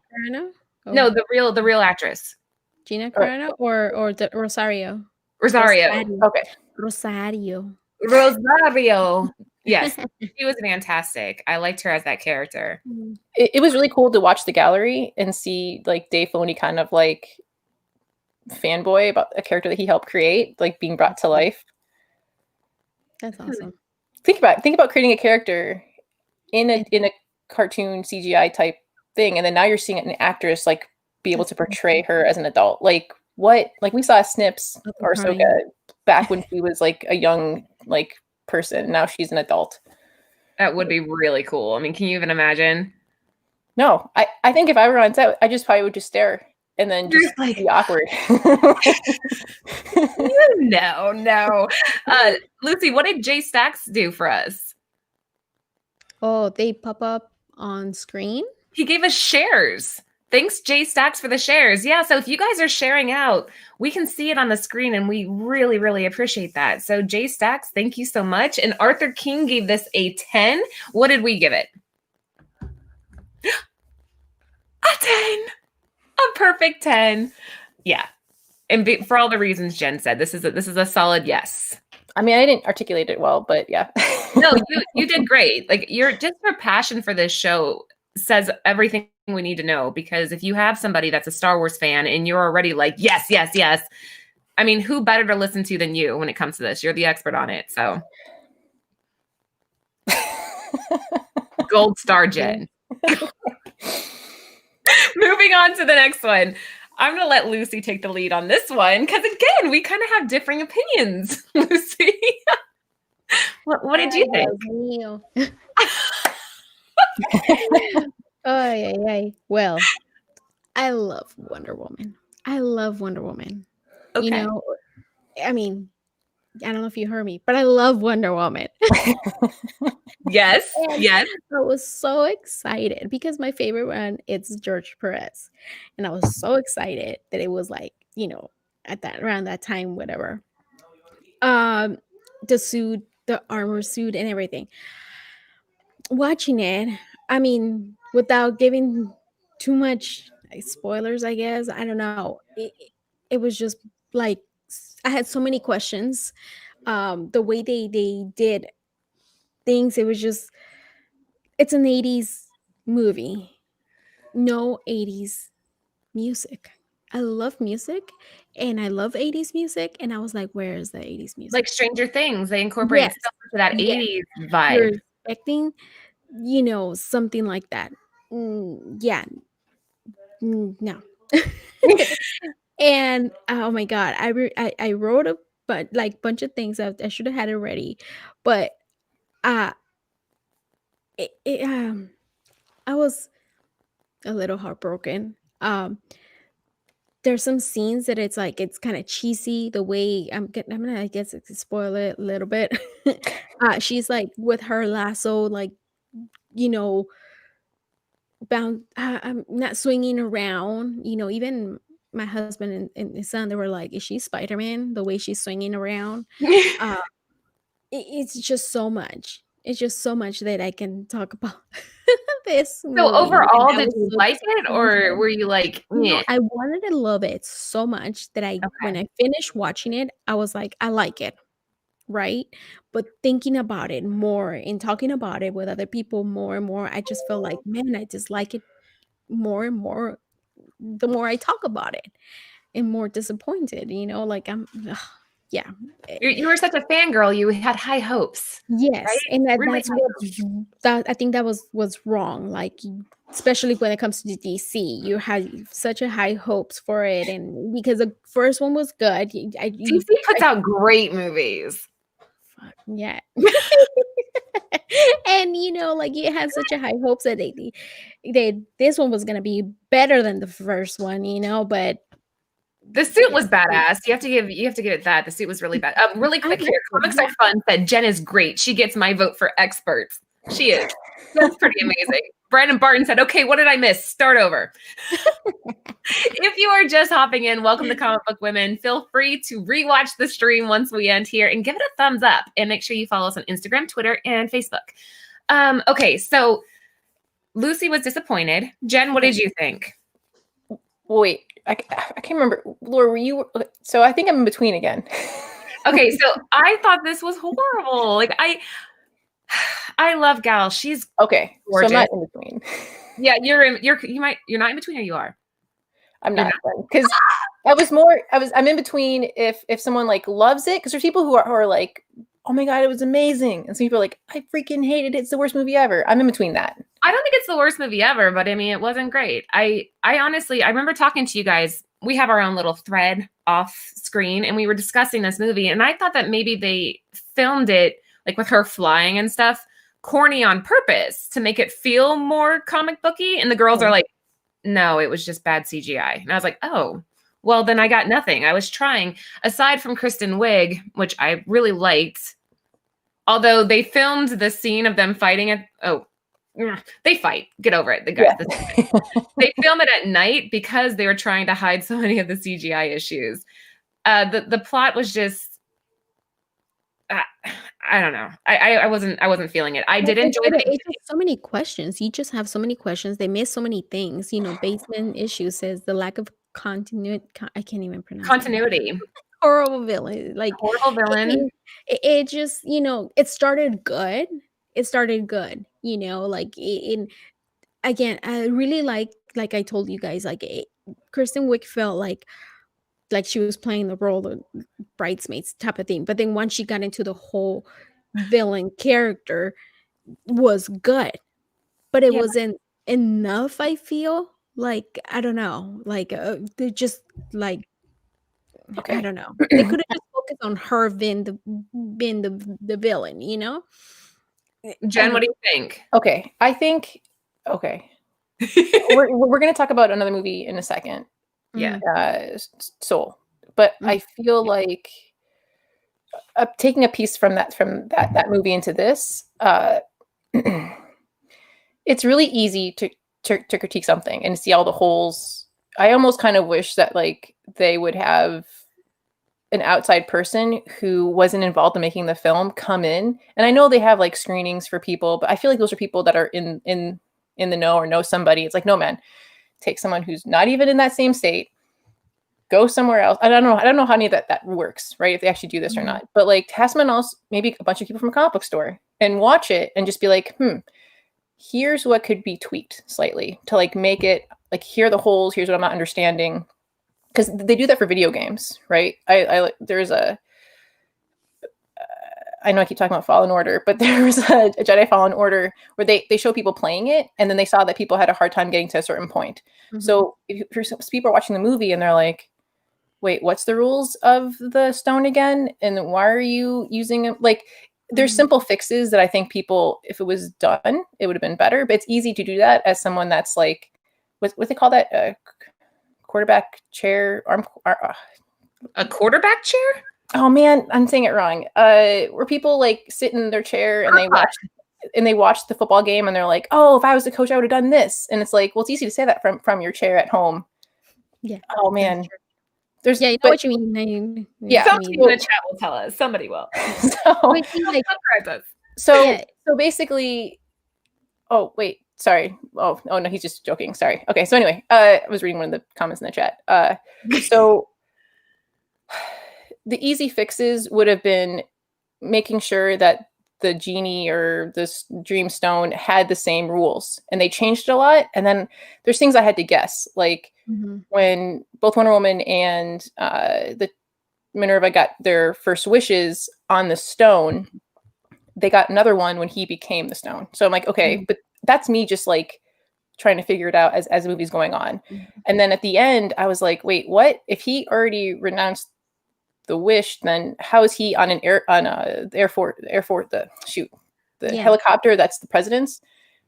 [SPEAKER 1] No, the real actress.
[SPEAKER 2] Gina Carano or the Rosario.
[SPEAKER 3] Okay.
[SPEAKER 2] Rosario.
[SPEAKER 1] Yes, she was fantastic. I liked her as that character.
[SPEAKER 3] It was really cool to watch the gallery and see like Dave Filoni kind of like fanboy about a character that he helped create, like being brought to life.
[SPEAKER 2] That's awesome.
[SPEAKER 3] Think about creating a character in a cartoon CGI type thing, and then now you're seeing an actress like be able to portray her as an adult. Like what? Like we saw Snips or Ahsoka back when she was like a young like person. Now she's an adult.
[SPEAKER 1] That would be really cool. I mean, can you even imagine?
[SPEAKER 3] No, I think if I were on set, I just probably would just stare and then just like be awkward.
[SPEAKER 1] No. Lucy, what did Jay Stacks do for us?
[SPEAKER 2] Oh, they pop up on screen.
[SPEAKER 1] He gave us shares. Thanks, Jay Stacks, for the shares. Yeah, so if you guys are sharing out, we can see it on the screen, and we really, really appreciate that. So Jay Stacks, thank you so much. And Arthur King gave this a 10. What did we give it? A 10. A perfect 10. Yeah. And for all the reasons Jen said, this is a solid yes.
[SPEAKER 3] I mean, I didn't articulate it well, but yeah.
[SPEAKER 1] No, you did great. Like your passion for this show says everything we need to know, because if you have somebody that's a Star Wars fan and you're already like, yes, yes, yes. I mean, who better to listen to than you when it comes to this? You're the expert on it. So gold star, Jen. Moving on to the next one. I'm going to let Lucy take the lead on this one because, again, we kind of have differing opinions. Lucy, what did you think?
[SPEAKER 2] Oh, yeah. Well, I love Wonder Woman. Okay. You know, I mean, I don't know if you heard me, but I love Wonder Woman.
[SPEAKER 1] Yes. I
[SPEAKER 2] was so excited because my favorite one is George Perez. And I was so excited that it was like, you know, around that time, whatever. The suit, the armor suit and everything. Watching it, I mean, without giving too much spoilers, I guess, I don't know. It was just like, I had so many questions. The way they did things, it was just, it's an 80s movie. No 80s music. I love music and I love 80s music. And I was like, where is the 80s music?
[SPEAKER 1] Like Stranger Things, they incorporated stuff into that 80s vibe.
[SPEAKER 2] You're expecting, you know, something like that. No. And oh my God, I wrote a bunch of things. I should have had it ready, but I was a little heartbroken. There's some scenes that it's kind of cheesy. The way I'm gonna, I guess, spoil it a little bit. She's like with her lasso, like, you know, bound. I'm not swinging around. You know, even my husband and his son, they were like, "Is she Spider-Man? The way she's swinging around." It's just so much. It's just so much that I can talk about this.
[SPEAKER 1] So overall, did you like it, or were you like,
[SPEAKER 2] yeah? I wanted to love it so much that when I finished watching it, I was like, I like it, right? But thinking about it more and talking about it with other people more and more, I just felt like, man, I just like it more and more the more I talk about it, and more disappointed, you know, like yeah.
[SPEAKER 1] You were such a fangirl. You had high hopes.
[SPEAKER 2] Yes. Right? And I think that was wrong. Like, especially when it comes to DC, you had such a high hopes for it. And because the first one was good.
[SPEAKER 1] DC puts out great movies.
[SPEAKER 2] Yeah. And, you know, like you had such a high hopes that this one was going to be better than the first one, you know, but
[SPEAKER 1] the suit was badass. You have to give it that. The suit was really bad. Really quick here. Comics are fun. Said Jen is great. She gets my vote for experts. She is. That's pretty amazing. Brandon Barton said, okay, what did I miss? Start over. If you are just hopping in, welcome to Comic Book Women. Feel free to rewatch the stream once we end here and give it a thumbs up. And make sure you follow us on Instagram, Twitter, and Facebook. Okay, so Lucy was disappointed. Jen, what did you think?
[SPEAKER 3] Wait, I can't remember. Laura, were you? So I think I'm in between again.
[SPEAKER 1] Okay, so I thought this was horrible. Like I love Gal. She's
[SPEAKER 3] okay.
[SPEAKER 1] Gorgeous.
[SPEAKER 3] So I'm not in between.
[SPEAKER 1] Yeah, you're not in between, or you are.
[SPEAKER 3] I'm not, because I'm in between if someone like loves it, because there's people who are like, oh my God, it was amazing, and some people are like, I freaking hated it. It's the worst movie ever. I'm in between that.
[SPEAKER 1] I don't think it's the worst movie ever, but I mean, it wasn't great. I honestly, I remember talking to you guys. We have our own little thread off screen, and we were discussing this movie, and I thought that maybe they filmed it like with her flying and stuff, corny on purpose to make it feel more comic booky. And the girls are like, no, it was just bad CGI. And I was like, oh, well, then I got nothing. I was trying, aside from Kristen Wiig, which I really liked. Although they filmed the scene of them fighting they fight. Get over it. The guys. Yeah. They film it at night because they were trying to hide so many of the CGI issues. The plot was just, I don't know. I wasn't feeling it. I did enjoy it.
[SPEAKER 2] It's just so many questions. You just have so many questions. They miss so many things. Basement issue says the lack of continuity. I can't even pronounce
[SPEAKER 1] Continuity.
[SPEAKER 2] Horrible villain. Like
[SPEAKER 1] horrible villain.
[SPEAKER 2] It just it started good. Again, I really like I told you guys, Kristen Wiig felt like she was playing the role of bridesmaids type of thing. But then once she got into the whole villain character, was good, but it wasn't enough. I feel like I don't know, they just I don't know. They could have just focused on her being the villain,
[SPEAKER 1] Jen, what do you think?
[SPEAKER 3] Okay, I think we're going to talk about another movie in a second.
[SPEAKER 1] Yeah,
[SPEAKER 3] Soul. But I feel like taking a piece from that movie into this, it's really easy to critique something and see all the holes. I almost kind of wish that they would have an outside person who wasn't involved in making the film come in. And I know they have screenings for people, but I feel like those are people that are in the know or know somebody. It's like, no, man, take someone who's not even in that same state, go somewhere else. I don't know how any of that works, right? If they actually do this or not. But have someone else, maybe a bunch of people from a comic book store, and watch it and just be like, here's what could be tweaked slightly to make it here are the holes, here's what I'm not understanding. Because they do that for video games, right? There's a I know I keep talking about Fallen Order, but there was a Jedi Fallen Order where they show people playing it, and then they saw that people had a hard time getting to a certain point. So if people are watching the movie and they're like, wait, what's the rules of the stone again? And why are you using it? There's simple fixes that I think people, if it was done, it would have been better. But it's easy to do that as someone that's what they call that? Quarterback chair?
[SPEAKER 1] A quarterback chair?
[SPEAKER 3] Oh man, I'm saying it wrong. Where people sit in their chair and they watch the football game and they're like, oh, if I was the coach, I would have done this. And it's well, it's easy to say that from your chair at home.
[SPEAKER 2] Yeah.
[SPEAKER 3] Oh man.
[SPEAKER 2] What you mean.
[SPEAKER 1] Somebody in the chat will tell us. Somebody will.
[SPEAKER 3] So basically, oh wait, sorry. Oh no, he's just joking. Sorry. Okay, so anyway, I was reading one of the comments in the chat. So the easy fixes would have been making sure that the genie or this dream stone had the same rules, and they changed it a lot. And then there's things I had to guess, when both Wonder Woman and the Minerva got their first wishes on the stone, they got another one when he became the stone. So I'm like, okay, but that's me just trying to figure it out as the movie's going on. And then at the end, I was like, wait, what? If he already renounced the wish, then how is he on the helicopter that's the president's,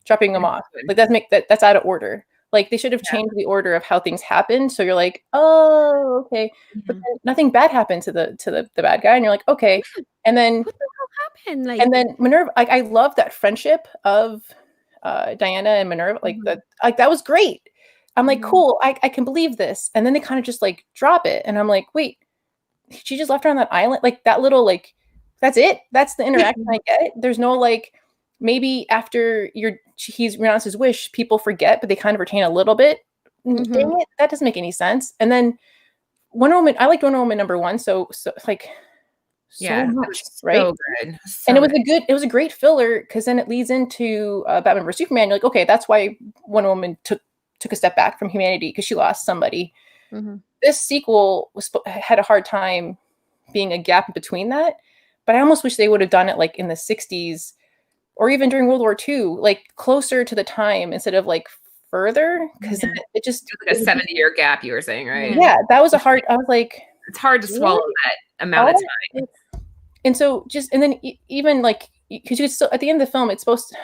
[SPEAKER 3] dropping him off? That's out of order. They should have changed the order of how things happen. So you're like, oh, okay. But then nothing bad happened to the bad guy, and you're like, okay. And then
[SPEAKER 2] what the hell happened?
[SPEAKER 3] And then Minerva, I love that friendship of Diana and Minerva. That was great. I'm like, cool, I can believe this. And then they kind of just drop it, and I'm like, wait, she just left her on that island, that little that's it, that's the interaction I get. There's no maybe after he's renounced his wish, people forget, but they kind of retain a little bit. Dang it, that doesn't make any sense. And then Wonder Woman, I liked Wonder Woman #1 so much, right? So good. And it was a great filler, because then it leads into Batman vs Superman. You're like, okay, that's why Wonder Woman took a step back from humanity, because she lost somebody. This sequel had a hard time being a gap between that, but I almost wish they would have done it in the 60s or even during World War II, closer to the time instead of further, because it just
[SPEAKER 1] a 70-year gap, you were saying, right?
[SPEAKER 3] Yeah, that was I was like,
[SPEAKER 1] it's hard to swallow that amount of time.
[SPEAKER 3] And so then even because you still, at the end of the film, it's supposed to,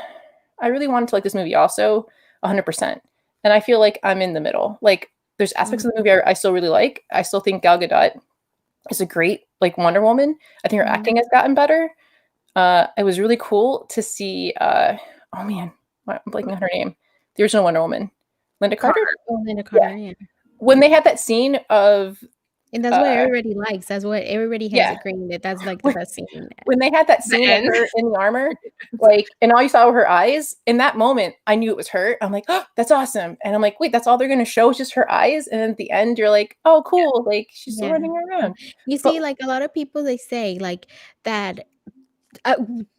[SPEAKER 3] I really wanted to like this movie also 100%. And I feel like I'm in the middle. There's aspects of the movie I still really like. I still think Gal Gadot is a great Wonder Woman. I think her acting has gotten better. It was really cool to see. Oh man, I'm blanking on her name. The original Wonder Woman, Linda Carter.
[SPEAKER 2] Oh, Linda Carter. Yeah.
[SPEAKER 3] When they had that scene of
[SPEAKER 2] And that's what everybody likes. That's what everybody has agreed that's like the best scene.
[SPEAKER 3] When they had that scene of her in the armor, like, and all you saw were her eyes, in that moment, I knew it was her. I'm like, oh, that's awesome. And I'm like, wait, that's all they're going to show is just her eyes. And then at the end, you're like, oh, cool. Like, she's still running around.
[SPEAKER 2] You see, like, a lot of people, they say, like, that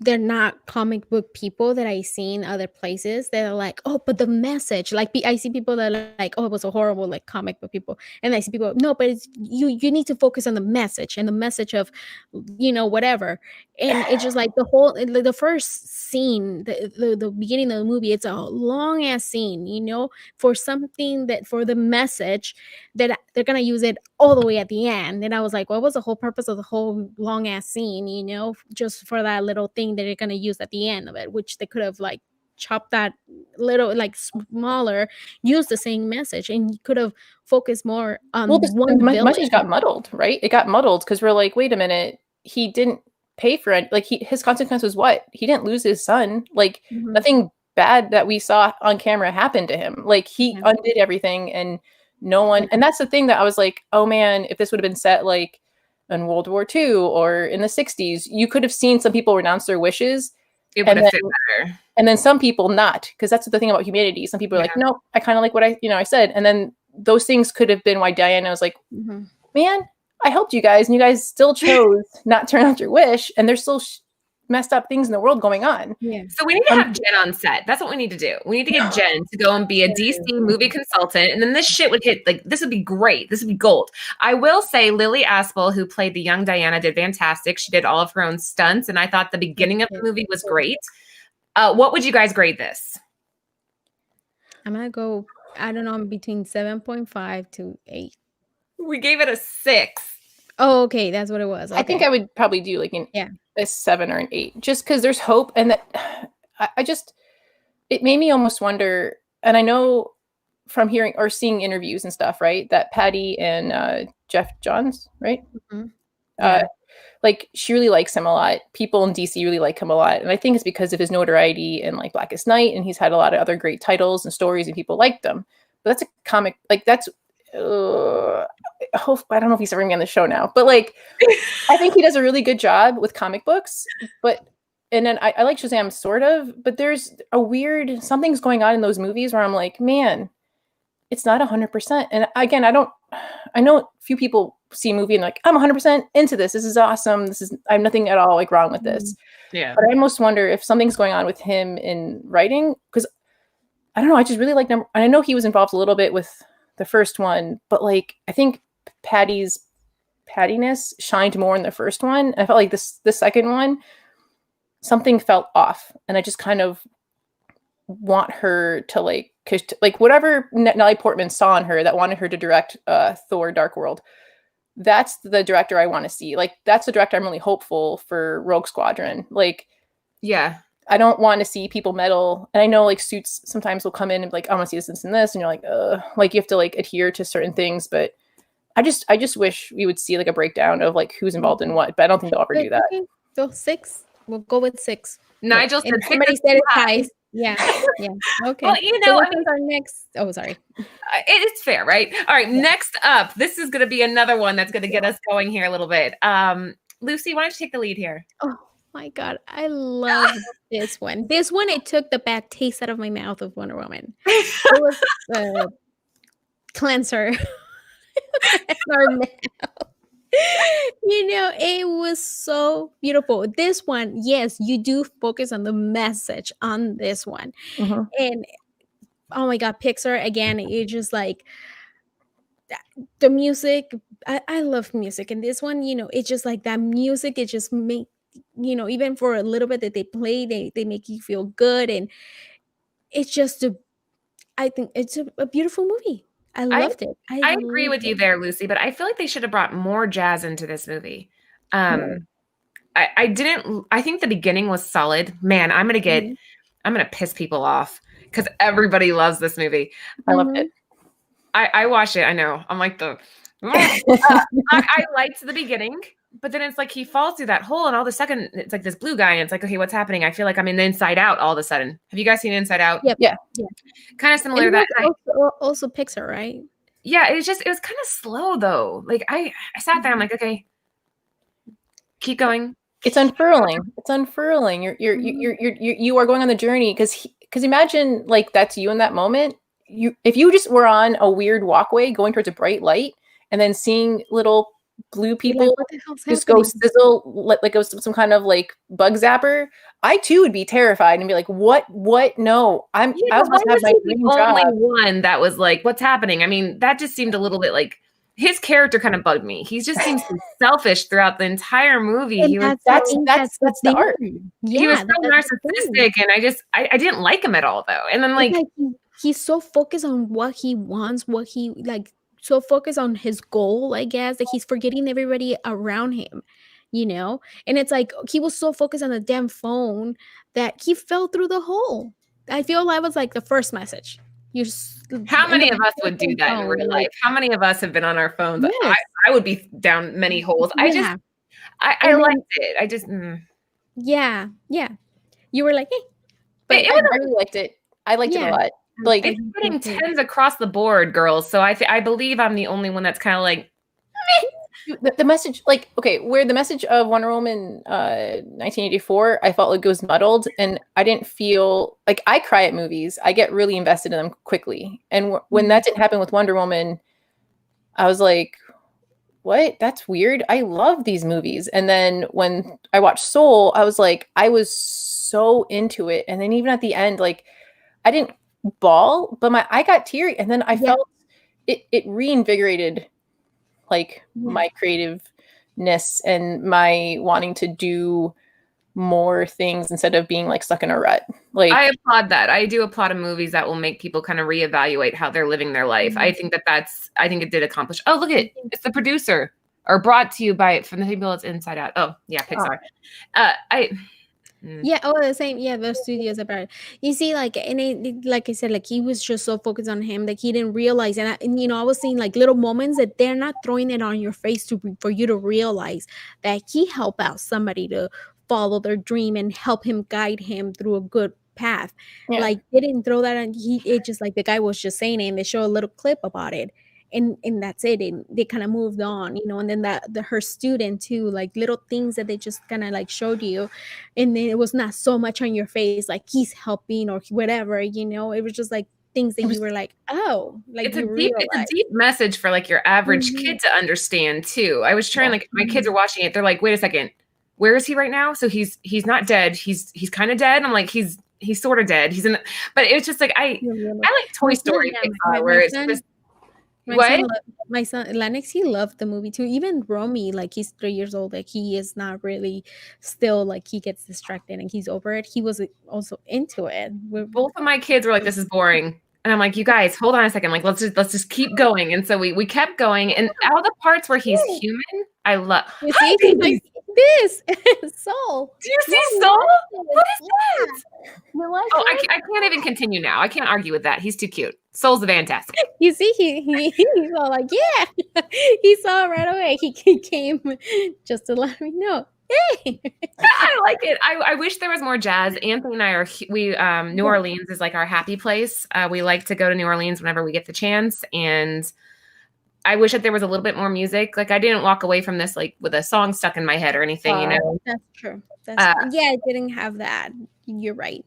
[SPEAKER 2] they're not comic book people that I see in other places. They're like, oh, but the message, like, I see people that are like, oh, it was so horrible, like comic book people, and I see people, no, but it's you need to focus on the message and the message of, whatever. And it's just like the first scene, the beginning of the movie, it's a long ass scene, for something that for the message that they're gonna use it all the way at the end. And I was like, what was the whole purpose of the whole long ass scene, just for that little thing that they're gonna use at the end of it, which they could have like chopped that little, like, smaller, use the same message, and you could have focused more on one villain.
[SPEAKER 3] Message got muddled, right? It got muddled because we're like, wait a minute, he didn't pay for it. Like, his consequence was what? He didn't lose his son. Like, nothing bad that we saw on camera happened to him. Like, he undid everything, and no one. And that's the thing that I was like, oh man, if this would have been set like in World War II or in the 60s, you could have seen some people renounce their wishes.
[SPEAKER 1] It would have fit better.
[SPEAKER 3] And then some people not, because that's the thing about humanity. Some people are like, nope, I kind of like what I said. And then those things could have been why Diana was like, man, I helped you guys, and you guys still chose not to turn out your wish, and there's still messed up things in the world going on.
[SPEAKER 2] Yeah.
[SPEAKER 1] So we need to have Jen on set. That's what we need to do. We need to get Jen to go and be a DC movie consultant, and then this shit would hit. Like, this would be great. This would be gold. I will say Lily Aspel, who played the young Diana, did fantastic. She did all of her own stunts, and I thought the beginning of the movie was great. What would you guys grade this?
[SPEAKER 2] I'm gonna go, I don't know, between 7.5 to 8.
[SPEAKER 1] We gave it a 6.
[SPEAKER 2] Oh, okay, that's what it was. Okay.
[SPEAKER 3] I think I would probably do like a 7 or an 8, just because there's hope, and that it made me almost wonder. And I know from hearing or seeing interviews and stuff, right, that Patty and Jeff Johns, right, like, she really likes him a lot. People in DC really like him a lot, and I think it's because of his notoriety in like Blackest Night, and he's had a lot of other great titles and stories, and people liked them. But that's a comic, like, that's. I don't know if he's ever gonna be on the show now, but like, I think he does a really good job with comic books. And then I like Shazam sort of, but there's a weird something's going on in those movies where I'm like, man, it's not 100%. And again, I know few people see a movie and like, I'm 100% into this. This is awesome. I have nothing at all like wrong with this.
[SPEAKER 1] Yeah.
[SPEAKER 3] But I almost wonder if something's going on with him in writing, because I don't know. I just really like I know he was involved a little bit with the first one, but like, I think Patty's pattiness shined more in the first one. I felt like the second one, something felt off, and I just kind of want her to like whatever Natalie Portman saw in her that wanted her to direct Thor: Dark World. That's the director I want to see. Like, that's the director I'm really hopeful for Rogue Squadron. Like,
[SPEAKER 1] yeah.
[SPEAKER 3] I don't want to see people meddle. And I know like Suits sometimes will come in and be like, I want to see this and this. And you're like, like, you have to like adhere to certain things. But I just wish we would see like a breakdown of like who's involved in what. But I don't think they'll ever do that.
[SPEAKER 2] Okay. So 6. We'll go with 6.
[SPEAKER 1] Nigel said
[SPEAKER 2] somebody said it high. Yeah. Okay.
[SPEAKER 1] Well,
[SPEAKER 2] so I think our next. Oh, sorry.
[SPEAKER 1] It's fair, right? All right. Yeah. Next up, this is going to be another one that's going to get us going here a little bit. Lucy, why don't you take the lead here?
[SPEAKER 2] Oh my God, I love this one. This one, it took the bad taste out of my mouth of Wonder Woman. It was a cleanser. Our mouth. It was so beautiful. This one, yes, you do focus on the message on this one. And oh my God, Pixar, again, it's just like the music. I love music. And this one, it's just like that music, it just make, even for a little bit that they play, they make you feel good. And it's just I think it's a beautiful movie. I loved it.
[SPEAKER 1] I agree with you there, Lucy, but I feel like they should have brought more jazz into this movie. I think the beginning was solid. Man, I'm gonna piss people off because everybody loves this movie.
[SPEAKER 3] I loved it.
[SPEAKER 1] I watched it. I know. I'm like I liked the beginning, but then it's like he falls through that hole, and all of a sudden it's like this blue guy, and it's like, okay, what's happening? I feel like I'm in the Inside Out all of a sudden. Have you guys seen Inside Out?
[SPEAKER 2] Yep. Yeah.
[SPEAKER 1] Kind of similar to that.
[SPEAKER 2] Also Pixar, right?
[SPEAKER 1] yeah, it was kind of slow though. Like I sat there, I'm like, okay, keep going.
[SPEAKER 3] It's unfurling. It's unfurling. You are going on the journey because imagine like that's you in that moment. If you just were on a weird walkway going towards a bright light and then seeing little blue people just go sizzle like it was some kind of like bug zapper, I too would be terrified and be like, what? No, I was supposed to have my dream job.
[SPEAKER 1] Only one that was like, what's happening? I mean, that just seemed a little bit like his character kind of bugged me. He just seems so selfish throughout the entire movie.
[SPEAKER 3] And that's the art.
[SPEAKER 1] Yeah, he was so narcissistic, and I didn't like him at all though. And then like
[SPEAKER 2] he's so focused on what he wants, what he like, so focused on his goal, I guess, that he's forgetting everybody around him, you know? And it's like he was so focused on the damn phone that he fell through the hole. I feel that was like the first message.
[SPEAKER 1] How many of us would do that in real life? How many of us have been on our phones? Yes. I would be down many holes. I liked it. I just
[SPEAKER 2] yeah. You were like, hey.
[SPEAKER 3] But I really liked it. I liked it a lot. Like
[SPEAKER 1] it's getting 10s across the board, girls. So I believe I'm the only one that's kind of like
[SPEAKER 3] the message, like, okay, where the message of Wonder Woman 1984, I felt like it was muddled, and I didn't feel like I cry at movies. I get really invested in them quickly, and when that didn't happen with Wonder Woman, I was like, what? That's weird. I love these movies. And then when I watched Soul, I was like, I was so into it, and then even at the end, like, I didn't bawl, but I got teary, and then I felt it reinvigorated like my creativeness and my wanting to do more things instead of being like stuck in a rut. Like
[SPEAKER 1] I applaud that. I do applaud movies that will make people kind of reevaluate how they're living their life. I think I think it did accomplish. Oh, look at it's the producer, or brought to you by from the people that's Inside Out. Oh yeah, Pixar.
[SPEAKER 2] Yeah, the same. Yeah, the studios about it. You see, like, and it, like I said, like he was just so focused on him, like he didn't realize. And I was seeing like little moments that they're not throwing it on your face for you to realize that he helped out somebody to follow their dream and help him guide him through a good path. Yeah. Like they didn't throw that on. It just like the guy was just saying it, and they show a little clip about it. And that's it. And they kind of moved on, and then her student too, like little things that they just kind of like showed you. And then it was not so much on your face, like he's helping or whatever, it was just like things that you were like, oh, like
[SPEAKER 1] it's a deep message for like your average kid to understand too. I was trying, like my kids are watching it. They're like, wait a second, where is he right now? So he's not dead. He's kind of dead. I'm like, he's sort of dead. He's in, but it was just like, I like Toy Story Pixar, where it's just,
[SPEAKER 2] my son Lennox, he loved the movie too. Even Romy, like he's 3 years old, like he is not really still, like he gets distracted and he's over it. He was also into it.
[SPEAKER 1] Both of my kids were like, this is boring. And I'm like, you guys, hold on a second. Like, let's just keep going. And so we kept going. And all the parts where he's human, I love.
[SPEAKER 2] You see, this Soul.
[SPEAKER 1] Do you see Soul? What is that? I can't even continue now. I can't argue with that. He's too cute. Soul's fantastic.
[SPEAKER 2] You see, he's all like, yeah. He saw it right away. He came just to let me know. Hey.
[SPEAKER 1] I like it. I wish there was more jazz. Anthony and I New Orleans is like our happy place. We like to go to New Orleans whenever we get the chance, and I wish that there was a little bit more music. Like I didn't walk away from this like with a song stuck in my head or anything,
[SPEAKER 2] That's true. I didn't have that. You're right.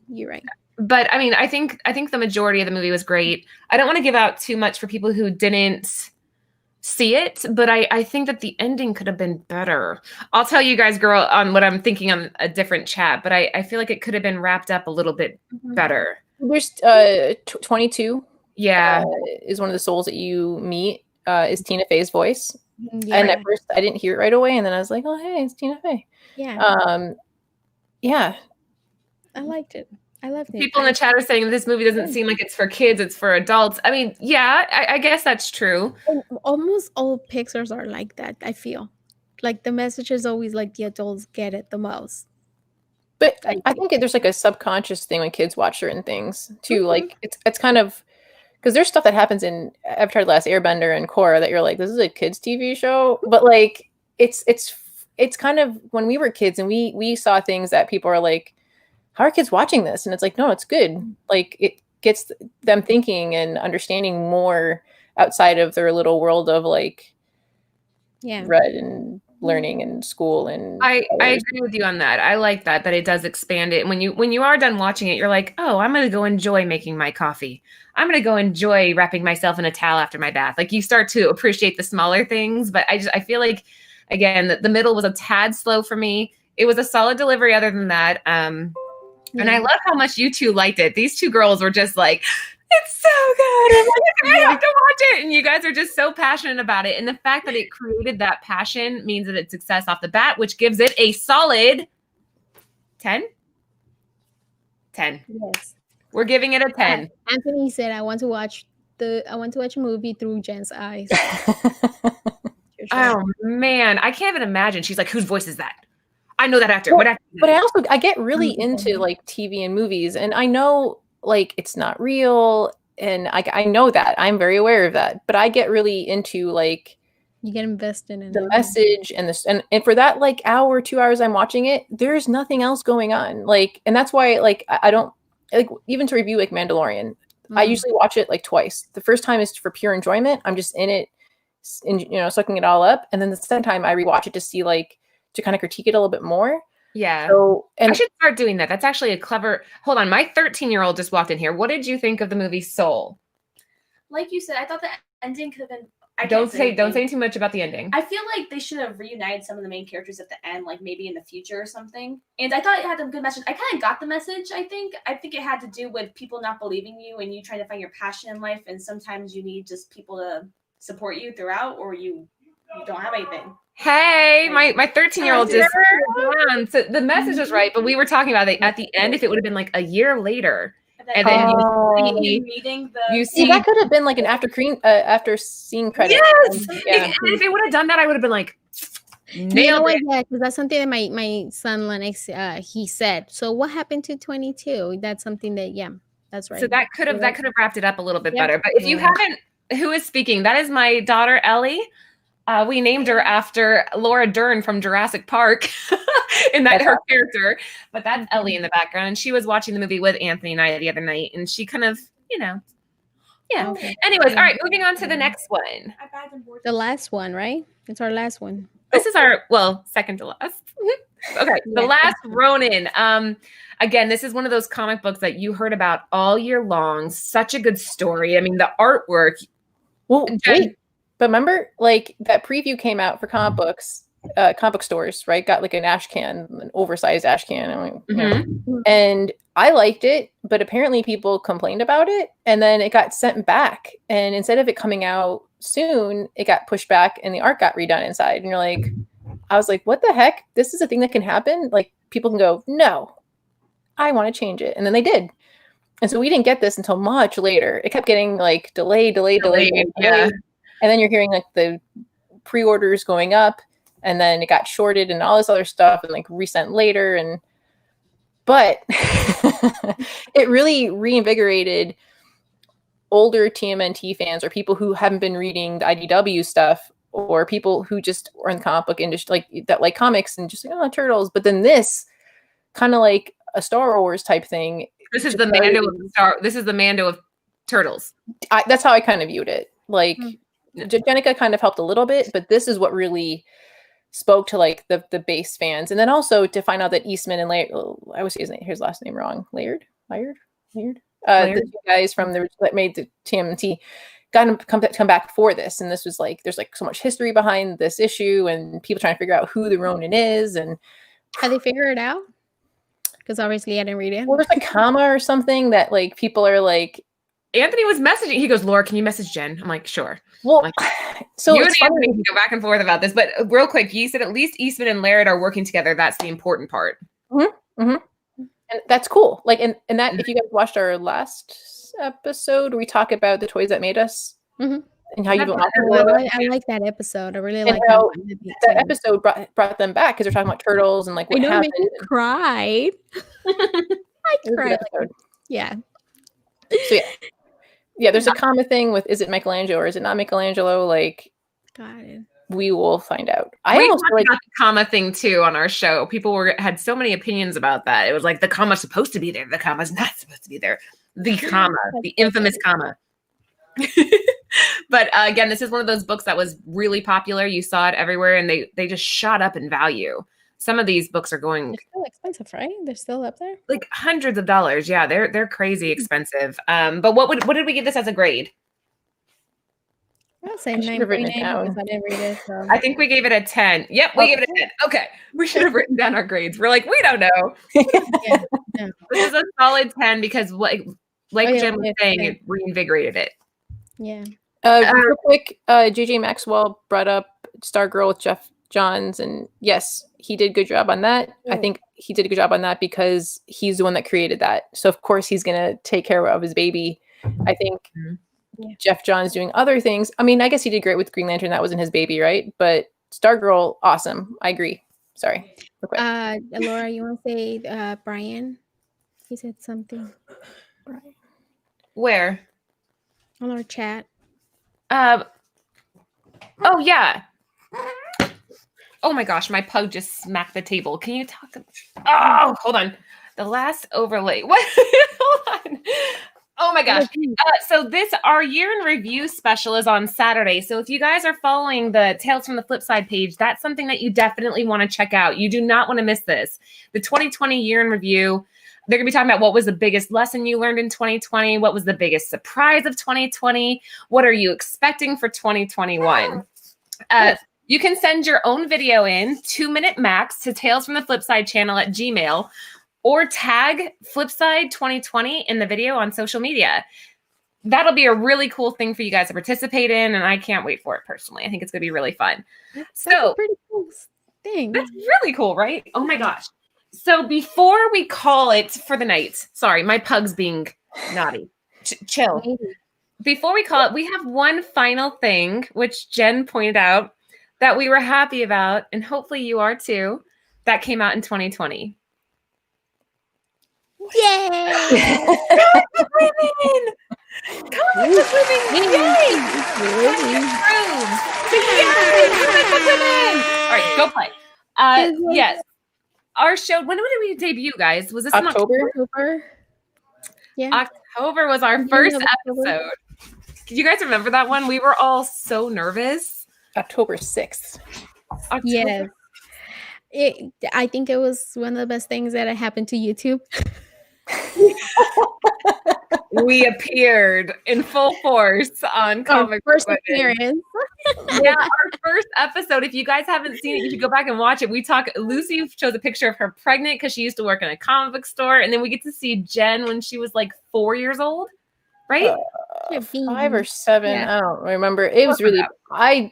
[SPEAKER 1] But I mean, I think the majority of the movie was great. I don't want to give out too much for people who didn't see it, but I think that the ending could have been better. I'll tell you guys, girl, on what I'm thinking on a different chat, but I feel like it could have been wrapped up a little bit better.
[SPEAKER 3] There's 22.
[SPEAKER 1] Yeah,
[SPEAKER 3] is one of the souls that you meet. Is Tina Fey's voice. Yeah. And at first I didn't hear it right away, and then I was like, oh hey, it's Tina Fey.
[SPEAKER 2] Yeah.
[SPEAKER 3] Yeah.
[SPEAKER 2] I liked it. I loved it.
[SPEAKER 1] People in the chat are saying this movie doesn't seem like it's for kids, it's for adults. I mean, yeah, I guess that's true.
[SPEAKER 2] Almost all Pixars are like that, I feel. Like the message is always like the adults get it the most.
[SPEAKER 3] But I think there's like a subconscious thing when kids watch certain things too. Like it's kind of, because there's stuff that happens in Avatar: The Last Airbender and Korra that you're like, this is a kids TV show, but like it's kind of, when we were kids and we saw things that people are like, how are kids watching this? And it's like, no, it's good. Like it gets them thinking and understanding more outside of their little world of like
[SPEAKER 2] Yeah.
[SPEAKER 3] read and learning and school. And
[SPEAKER 1] I agree with you on that. I like that it does expand it. When you are done watching it, you're like, oh, I'm gonna go enjoy making my coffee. I'm gonna go enjoy wrapping myself in a towel after my bath. Like you start to appreciate the smaller things, but I feel like again the middle was a tad slow for me. It was a solid delivery other than that. And I love how much you two liked it. These two girls were just like, it's so good. I'm like, I have to watch it. And you guys are just so passionate about it. And the fact that it created that passion means that it's success off the bat, which gives it a solid 10. 10.
[SPEAKER 2] Yes.
[SPEAKER 1] We're giving it a 10.
[SPEAKER 2] Anthony said, I want to watch a movie through Jen's eyes.
[SPEAKER 1] Oh man, I can't even imagine. She's like, whose voice is that? I know that actor. What actor?
[SPEAKER 3] But I get really into like TV and movies, and I know like it's not real, and I know that. I'm very aware of that, but I get really into like
[SPEAKER 2] you get invested in
[SPEAKER 3] the message and this, and for that like hour, 2 hours I'm watching it, there's nothing else going on. Like, and that's why like I don't like even to review like Mandalorian. I usually watch it like twice. The first time is for pure enjoyment. I'm just in it, and sucking it all up, and then the second time I rewatch it to see like to kind of critique it a little bit more.
[SPEAKER 1] Yeah.
[SPEAKER 3] So, and
[SPEAKER 1] I should start doing that. That's actually a clever. Hold on, my 13-year-old just walked in here. What did you think of the movie Soul?
[SPEAKER 4] Like you said, I thought the ending could have been.
[SPEAKER 1] Don't say too much about the ending.
[SPEAKER 4] I feel like they should have reunited some of the main characters at the end, like maybe in the future or something. And I thought it had a good message. I kind of got the message. I think it had to do with people not believing you and you trying to find your passion in life. And sometimes you need just people to support you throughout, or you don't have anything.
[SPEAKER 1] Hey, my 13-year-old just so the message was right, but we were talking about it at the end. If it would have been like a year later, and then you see
[SPEAKER 3] that could have been like an after scene credit.
[SPEAKER 1] Yes, if it would have done that, I would have been like, nailed it.
[SPEAKER 2] Yeah, because that's something that my son Lennox he said. So what happened to 22? That's something that that's right.
[SPEAKER 1] So that could have wrapped it up a little bit better. But if you haven't, who is speaking? That is my daughter Ellie. We named her after Laura Dern from Jurassic Park in that her character, but that's Ellie in the background. And she was watching the movie with Anthony and I the other night, and she kind of, Okay. Anyways, all right, moving on to the next one.
[SPEAKER 2] The last one, right? It's our last one.
[SPEAKER 1] This is our, second to last. Okay, The Last Ronin. Again, this is one of those comic books that you heard about all year long. Such a good story. I mean, the artwork.
[SPEAKER 3] Well, wait. But remember, like that preview came out for comic books, comic book stores, right? Got like an ash can, an oversized ash can. And I liked it, but apparently people complained about it. And then it got sent back. And instead of it coming out soon, it got pushed back and the art got redone inside. And you're like, I was like, what the heck? This is a thing that can happen? Like people can go, no, I want to change it. And then they did. And so we didn't get this until much later. It kept getting like delayed.
[SPEAKER 1] Yeah.
[SPEAKER 3] And then you're hearing like the pre-orders going up, and then it got shorted and all this other stuff and like resent later. But it really reinvigorated older TMNT fans or people who haven't been reading the IDW stuff, or people who just are in the comic book industry like comics and just like, turtles. But then this kind of like a Star Wars type thing.
[SPEAKER 1] This is the Mando of Turtles.
[SPEAKER 3] That's how I kind of viewed it. Like Jenica kind of helped a little bit, but this is what really spoke to like the base fans. And then also to find out that Eastman and Laird, I always say his last name wrong. Laird? The two guys from that made the TMNT got him come back for this. And this was like, there's like so much history behind this issue and people trying to figure out who the Ronin is. And
[SPEAKER 2] how they figure it out? Because obviously I didn't read it.
[SPEAKER 3] Well, there's like comma or something that like people are like,
[SPEAKER 1] Anthony was messaging. He goes, Laura, can you message Jen? I'm like, sure.
[SPEAKER 3] Well, so
[SPEAKER 1] you and Anthony can go back and forth about this, but real quick, you said at least Eastman and Laird are working together. That's the important part.
[SPEAKER 3] And that's cool. Like, and that if you guys watched our last episode, we talk about the toys that made us and how you don't.
[SPEAKER 2] I like that episode. I really like
[SPEAKER 3] that episode brought them back because they're talking about turtles and like what happened.
[SPEAKER 2] I cried. I cried. Yeah.
[SPEAKER 3] So yeah, there's a comma thing with is it Michelangelo or is it not Michelangelo? Like,
[SPEAKER 2] got it.
[SPEAKER 3] We will find out.
[SPEAKER 1] We talked about the comma thing too on our show. People had so many opinions about that. It was like the comma's supposed to be there, the comma's not supposed to be there. The comma, the infamous comma. But again, this is one of those books that was really popular. You saw it everywhere, and they just shot up in value. Some of these books are going
[SPEAKER 2] They're still expensive, right? They're still up there.
[SPEAKER 1] like hundreds of dollars. Yeah, they're crazy expensive. But what did we give this as a grade?
[SPEAKER 2] I'll say
[SPEAKER 3] I should have written
[SPEAKER 2] 9.9
[SPEAKER 3] it down.
[SPEAKER 2] because I didn't read it. So.
[SPEAKER 1] I think we gave it a 10. Yep, we gave it a 10. Okay, we should have written down our grades. We're like, we don't know.
[SPEAKER 2] Yeah.
[SPEAKER 1] This is a solid 10 because like Jen was saying,
[SPEAKER 2] yeah.
[SPEAKER 1] it reinvigorated it.
[SPEAKER 2] Yeah.
[SPEAKER 3] Real quick, JJ Maxwell brought up Stargirl with Jeff Johns, and yes, he did a good job on that. I think he did a good job on that because he's the one that created that. So of course he's gonna take care of his baby. I think Jeff Johns doing other things. I mean, I guess he did great with Green Lantern. That wasn't his baby, right? But Stargirl, awesome. I agree. Sorry. Real quick.
[SPEAKER 2] Laura, you want to say Brian? He said something.
[SPEAKER 3] Brian.
[SPEAKER 1] Where?
[SPEAKER 2] On our chat.
[SPEAKER 1] Oh yeah. Oh my gosh, my pug just smacked the table. Can you talk? Oh, hold on. The last overlay. What? Hold on. Oh my gosh. So our year in review special is on Saturday. So if you guys are following the Tales from the Flipside page, that's something that you definitely want to check out. You do not want to miss this. The 2020 year in review. They're going to be talking about what was the biggest lesson you learned in 2020? What was the biggest surprise of 2020? What are you expecting for 2021? You can send your own video in 2-minute max to Tales from the Flipside channel at Gmail, or tag Flipside 2020 in the video on social media. That'll be a really cool thing for you guys to participate in, and I can't wait for it personally. I think it's going to be really fun.
[SPEAKER 2] That's a pretty cool thing.
[SPEAKER 1] That's really cool, right? Oh my gosh. So before we call it for the night, sorry, my pug's being naughty. Chill. Before we call it, we have one final thing, which Jen pointed out that we were happy about, and hopefully you are too, that came out in 2020.
[SPEAKER 2] Yay!
[SPEAKER 1] Women! Comic book women! Yay! Women! All right, go play. Yes. Our show, when did we debut, guys? Was this
[SPEAKER 3] October?
[SPEAKER 2] Yeah.
[SPEAKER 1] October was our first episode. Do you guys remember that one? We were all so nervous.
[SPEAKER 3] October 6th.
[SPEAKER 2] Yes. I think it was one of the best things that happened to YouTube.
[SPEAKER 1] We appeared in full force on Comic
[SPEAKER 2] First
[SPEAKER 1] Women.
[SPEAKER 2] appearance.
[SPEAKER 1] Yeah, our first episode. If you guys haven't seen it, you should go back and watch it. Lucy shows a picture of her pregnant because she used to work in a comic book store. And then we get to see Jen when she was like 4 years old, right?
[SPEAKER 3] 5 or 7.
[SPEAKER 2] Yeah.
[SPEAKER 3] I don't remember. It was really, I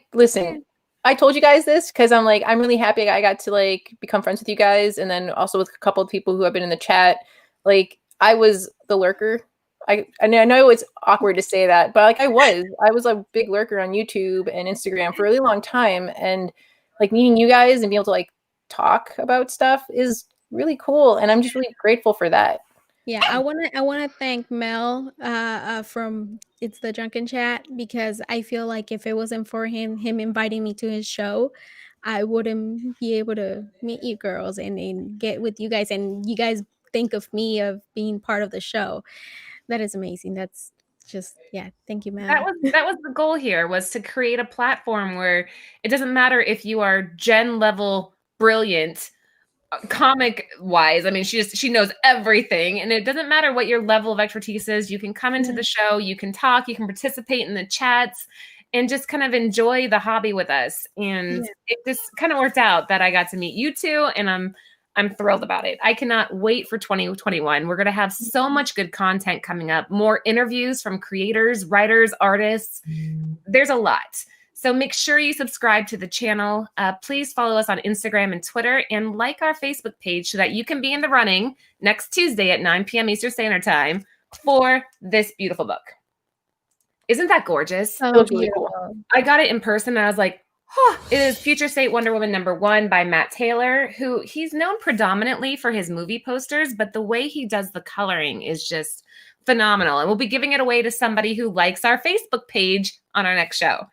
[SPEAKER 3] told you guys this because I'm really happy I got to like become friends with you guys. And then also with a couple of people who have been in the chat. Like I was the lurker. I know it's awkward to say that, but like I was a big lurker on YouTube and Instagram for a really long time. And like meeting you guys and being able to like talk about stuff is really cool. And I'm just really grateful for that.
[SPEAKER 2] Yeah, I wanna thank Mel from It's the Drunken Chat, because I feel like if it wasn't for him inviting me to his show, I wouldn't be able to meet you girls and get with you guys, and you guys think of me of being part of the show. That is amazing. That's just, yeah, thank you, Mel.
[SPEAKER 1] That was the goal here, was to create a platform where it doesn't matter if you are Jen level brilliant comic wise. I mean, she knows everything, and it doesn't matter what your level of expertise is. You can come into the show, you can talk, you can participate in the chats, and just kind of enjoy the hobby with us. And it just kind of worked out that I got to meet you two, and I'm thrilled about it. I cannot wait for 2021. We're going to have so much good content coming up, more interviews from creators, writers, artists. There's a lot. So make sure you subscribe to the channel. Please follow us on Instagram and Twitter, and like our Facebook page so that you can be in the running next Tuesday at 9 p.m. Eastern Standard Time for this beautiful book. Isn't that gorgeous?
[SPEAKER 2] So
[SPEAKER 3] really cool.
[SPEAKER 1] I got it in person and I was like, it is Future State Wonder Woman #1 by Matt Taylor, who he's known predominantly for his movie posters, but the way he does the coloring is just phenomenal. And we'll be giving it away to somebody who likes our Facebook page on our next show.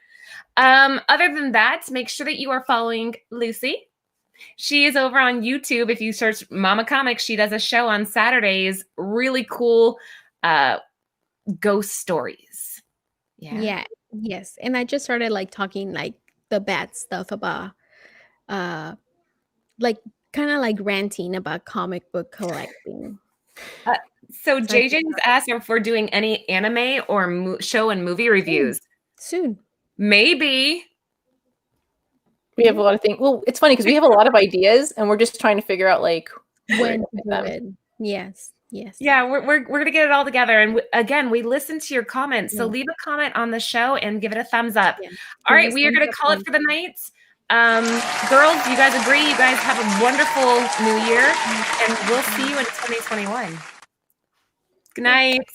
[SPEAKER 1] Other than that, make sure that you are following Lucy. She is over on YouTube. If you search Mama Comics, she does a show on Saturdays, really cool ghost stories.
[SPEAKER 2] Yeah. Yes, and I just started like talking like the bad stuff about like kind of like ranting about comic book collecting.
[SPEAKER 1] So JJ was asking if we're doing any anime or show and movie reviews.
[SPEAKER 2] Soon.
[SPEAKER 1] Maybe.
[SPEAKER 3] We have a lot of things. Well, it's funny because we have a lot of ideas and we're just trying to figure out like
[SPEAKER 2] when to do it. Yes.
[SPEAKER 1] Yeah, we're gonna get it all together. And again, we listen to your comments. So leave a comment on the show and give it a thumbs up.
[SPEAKER 2] Yeah.
[SPEAKER 1] All right, we are gonna call it for the night. Girls, you guys agree? You guys have a wonderful new year, and we'll see you in 2021. Good night.